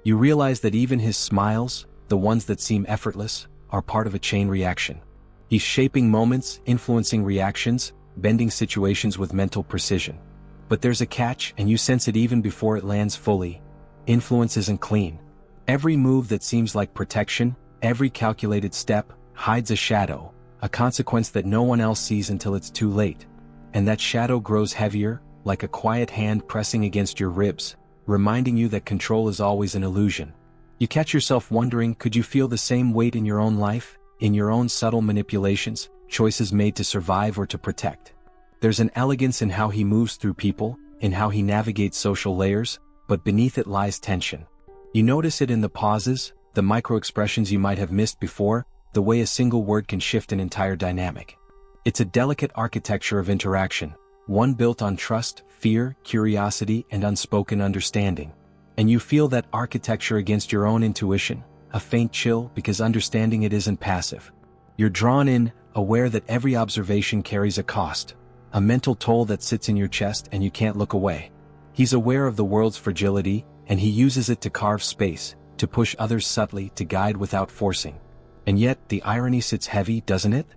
You realize that even his smiles, the ones that seem effortless, are part of a chain reaction. He's shaping moments, influencing reactions, bending situations with mental precision. But there's a catch, and you sense it even before it lands fully. Influence isn't clean. Every move that seems like protection, every calculated step, hides a shadow, a consequence that no one else sees until it's too late. And that shadow grows heavier, like a quiet hand pressing against your ribs, reminding you that control is always an illusion. You catch yourself wondering, could you feel the same weight in your own life, in your own subtle manipulations, choices made to survive or to protect? There's an elegance in how he moves through people, in how he navigates social layers, but beneath it lies tension. You notice it in the pauses, the micro-expressions you might have missed before, the way a single word can shift an entire dynamic. It's a delicate architecture of interaction, one built on trust, fear, curiosity, and unspoken understanding. And you feel that architecture against your own intuition, a faint chill because understanding it isn't passive. You're drawn in, aware that every observation carries a cost, a mental toll that sits in your chest and you can't look away. He's aware of the world's fragility, and he uses it to carve space, to push others subtly, to guide without forcing. And yet, the irony sits heavy, doesn't it?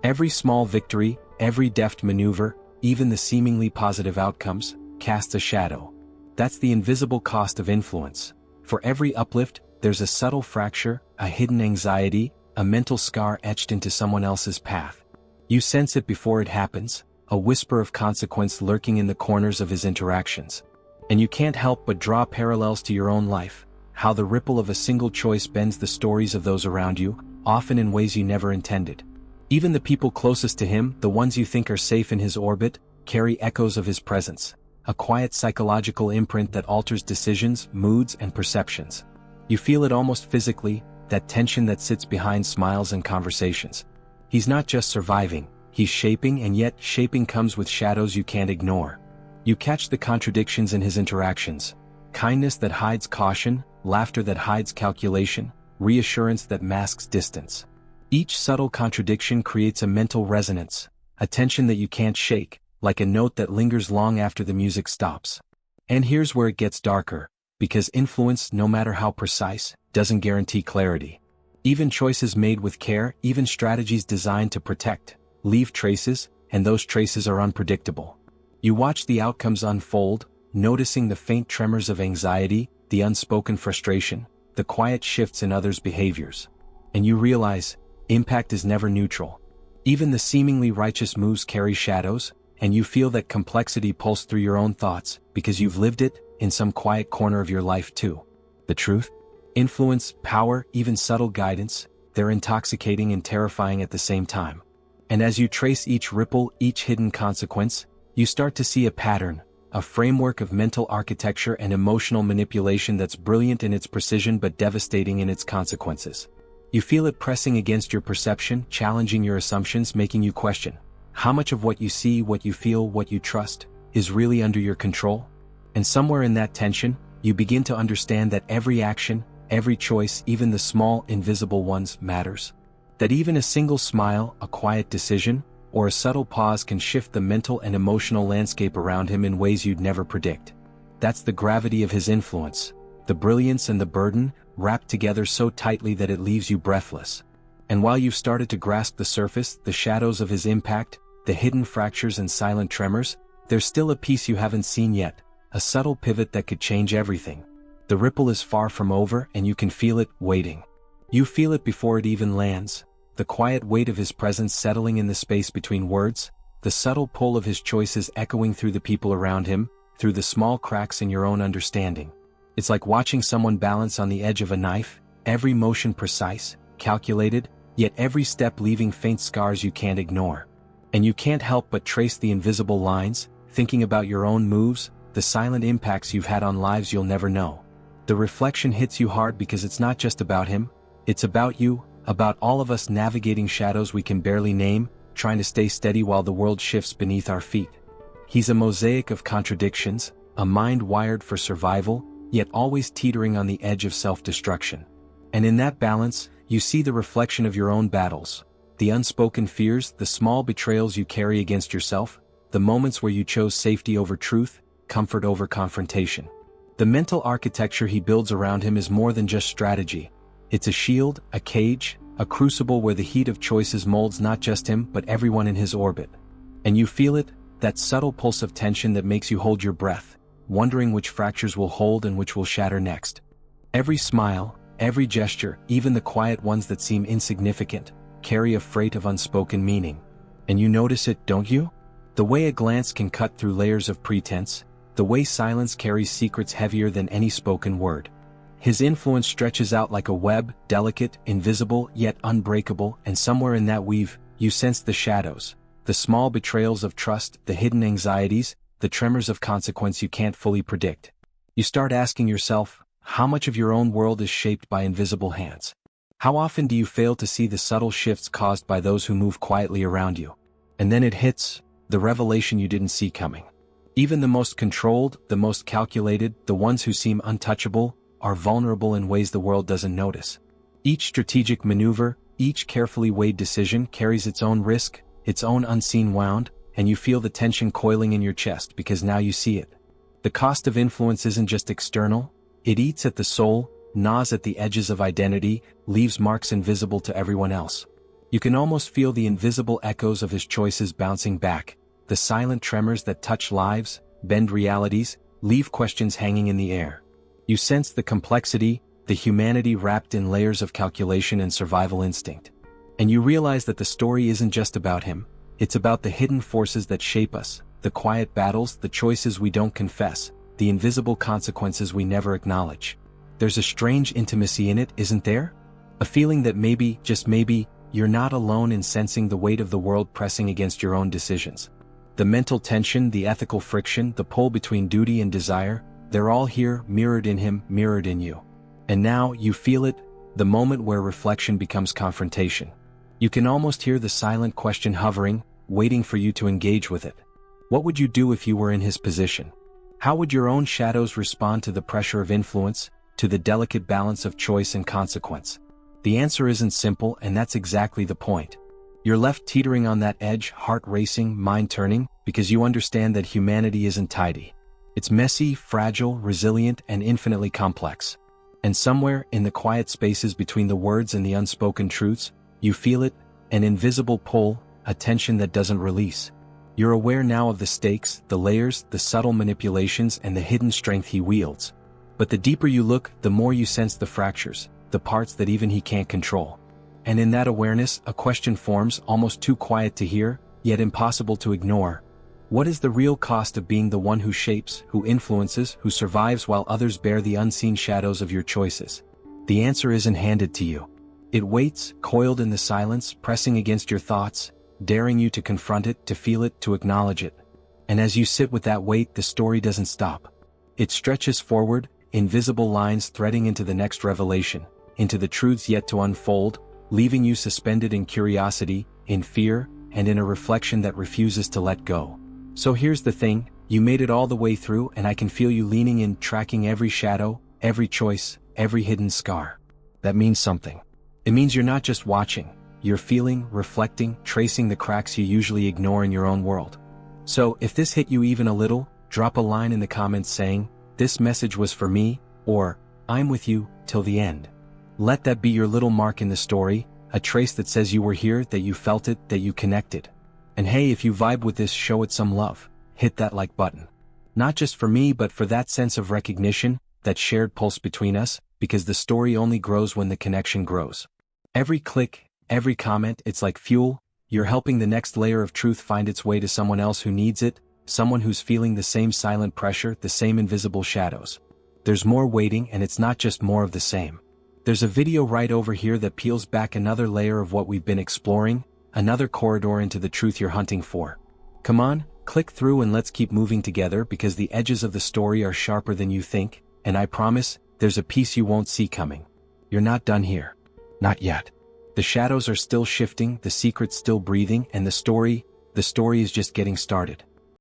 Every small victory, every deft maneuver, even the seemingly positive outcomes, casts a shadow. That's the invisible cost of influence. For every uplift, there's a subtle fracture, a hidden anxiety, a mental scar etched into someone else's path. You sense it before it happens, a whisper of consequence lurking in the corners of his interactions. And you can't help but draw parallels to your own life, how the ripple of a single choice bends the stories of those around you, often in ways you never intended. Even the people closest to him, the ones you think are safe in his orbit, carry echoes of his presence, a quiet psychological imprint that alters decisions, moods, and perceptions. You feel it almost physically, that tension that sits behind smiles and conversations. He's not just surviving, he's shaping, and yet shaping comes with shadows you can't ignore. You catch the contradictions in his interactions. Kindness that hides caution, laughter that hides calculation, reassurance that masks distance. Each subtle contradiction creates a mental resonance, a tension that you can't shake, like a note that lingers long after the music stops. And here's where it gets darker, because influence, no matter how precise, doesn't guarantee clarity. Even choices made with care, even strategies designed to protect, leave traces, and those traces are unpredictable. You watch the outcomes unfold, noticing the faint tremors of anxiety, the unspoken frustration, the quiet shifts in others' behaviors. And you realize, impact is never neutral. Even the seemingly righteous moves carry shadows, and you feel that complexity pulse through your own thoughts, because you've lived it, in some quiet corner of your life too. The truth? Influence, power, even subtle guidance, they're intoxicating and terrifying at the same time. And as you trace each ripple, each hidden consequence, you start to see a pattern, a framework of mental architecture and emotional manipulation that's brilliant in its precision but devastating in its consequences. You feel it pressing against your perception, challenging your assumptions, making you question how much of what you see, what you feel, what you trust, is really under your control? And somewhere in that tension, you begin to understand that every action, every choice, even the small, invisible ones, matters. That even a single smile, a quiet decision, or a subtle pause can shift the mental and emotional landscape around him in ways you'd never predict. That's the gravity of his influence, the brilliance and the burden, wrapped together so tightly that it leaves you breathless. And while you've started to grasp the surface, the shadows of his impact, the hidden fractures and silent tremors, there's still a piece you haven't seen yet, a subtle pivot that could change everything. The ripple is far from over, and you can feel it, waiting. You feel it before it even lands, the quiet weight of his presence settling in the space between words, the subtle pull of his choices echoing through the people around him, through the small cracks in your own understanding. It's like watching someone balance on the edge of a knife, every motion precise, calculated, yet every step leaving faint scars you can't ignore. And you can't help but trace the invisible lines, thinking about your own moves, the silent impacts you've had on lives you'll never know. The reflection hits you hard because it's not just about him, it's about you, about all of us navigating shadows we can barely name, trying to stay steady while the world shifts beneath our feet. He's a mosaic of contradictions, a mind wired for survival, yet always teetering on the edge of self-destruction. And in that balance, you see the reflection of your own battles, the unspoken fears, the small betrayals you carry against yourself, the moments where you chose safety over truth, comfort over confrontation. The mental architecture he builds around him is more than just strategy. It's a shield, a cage, a crucible where the heat of choices molds not just him but everyone in his orbit. And you feel it, that subtle pulse of tension that makes you hold your breath, wondering which fractures will hold and which will shatter next. Every smile, every gesture, even the quiet ones that seem insignificant, carry a freight of unspoken meaning. And you notice it, don't you? The way a glance can cut through layers of pretense, the way silence carries secrets heavier than any spoken word. His influence stretches out like a web, delicate, invisible, yet unbreakable, and somewhere in that weave, you sense the shadows, the small betrayals of trust, the hidden anxieties, the tremors of consequence you can't fully predict. You start asking yourself, how much of your own world is shaped by invisible hands? How often do you fail to see the subtle shifts caused by those who move quietly around you? And then it hits, the revelation you didn't see coming. Even the most controlled, the most calculated, the ones who seem untouchable, are vulnerable in ways the world doesn't notice. Each strategic maneuver, each carefully weighed decision carries its own risk, its own unseen wound, and you feel the tension coiling in your chest because now you see it. The cost of influence isn't just external, it eats at the soul, gnaws at the edges of identity, leaves marks invisible to everyone else. You can almost feel the invisible echoes of his choices bouncing back, the silent tremors that touch lives, bend realities, leave questions hanging in the air. You sense the complexity, the humanity wrapped in layers of calculation and survival instinct. And you realize that the story isn't just about him, it's about the hidden forces that shape us, the quiet battles, the choices we don't confess, the invisible consequences we never acknowledge. There's a strange intimacy in it, isn't there? A feeling that maybe, just maybe, you're not alone in sensing the weight of the world pressing against your own decisions. The mental tension, the ethical friction, the pull between duty and desire, they're all here, mirrored in him, mirrored in you. And now, you feel it, the moment where reflection becomes confrontation. You can almost hear the silent question hovering, waiting for you to engage with it. What would you do if you were in his position? How would your own shadows respond to the pressure of influence, to the delicate balance of choice and consequence? The answer isn't simple, and that's exactly the point. You're left teetering on that edge, heart racing, mind turning, because you understand that humanity isn't tidy. It's messy, fragile, resilient, and infinitely complex. And somewhere, in the quiet spaces between the words and the unspoken truths, you feel it, an invisible pull, a tension that doesn't release. You're aware now of the stakes, the layers, the subtle manipulations, and the hidden strength he wields. But the deeper you look, the more you sense the fractures, the parts that even he can't control. And in that awareness, a question forms, almost too quiet to hear, yet impossible to ignore. What is the real cost of being the one who shapes, who influences, who survives while others bear the unseen shadows of your choices? The answer isn't handed to you. It waits, coiled in the silence, pressing against your thoughts, daring you to confront it, to feel it, to acknowledge it. And as you sit with that weight, the story doesn't stop. It stretches forward, invisible lines threading into the next revelation, into the truths yet to unfold, leaving you suspended in curiosity, in fear, and in a reflection that refuses to let go. So here's the thing, you made it all the way through, and I can feel you leaning in, tracking every shadow, every choice, every hidden scar. That means something. It means you're not just watching, you're feeling, reflecting, tracing the cracks you usually ignore in your own world. So, if this hit you even a little, drop a line in the comments saying, "This message was for me," or, "I'm with you, till the end." Let that be your little mark in the story, a trace that says you were here, that you felt it, that you connected. And hey, if you vibe with this, show it some love. Hit that like button. Not just for me, but for that sense of recognition, that shared pulse between us, because the story only grows when the connection grows. Every click, every comment, it's like fuel. You're helping the next layer of truth find its way to someone else who needs it, someone who's feeling the same silent pressure, the same invisible shadows. There's more waiting, and it's not just more of the same. There's a video right over here that peels back another layer of what we've been exploring, another corridor into the truth you're hunting for. Come on, click through and let's keep moving together, because the edges of the story are sharper than you think, and I promise, there's a piece you won't see coming. You're not done here. Not yet. The shadows are still shifting, the secret's still breathing, and the story is just getting started.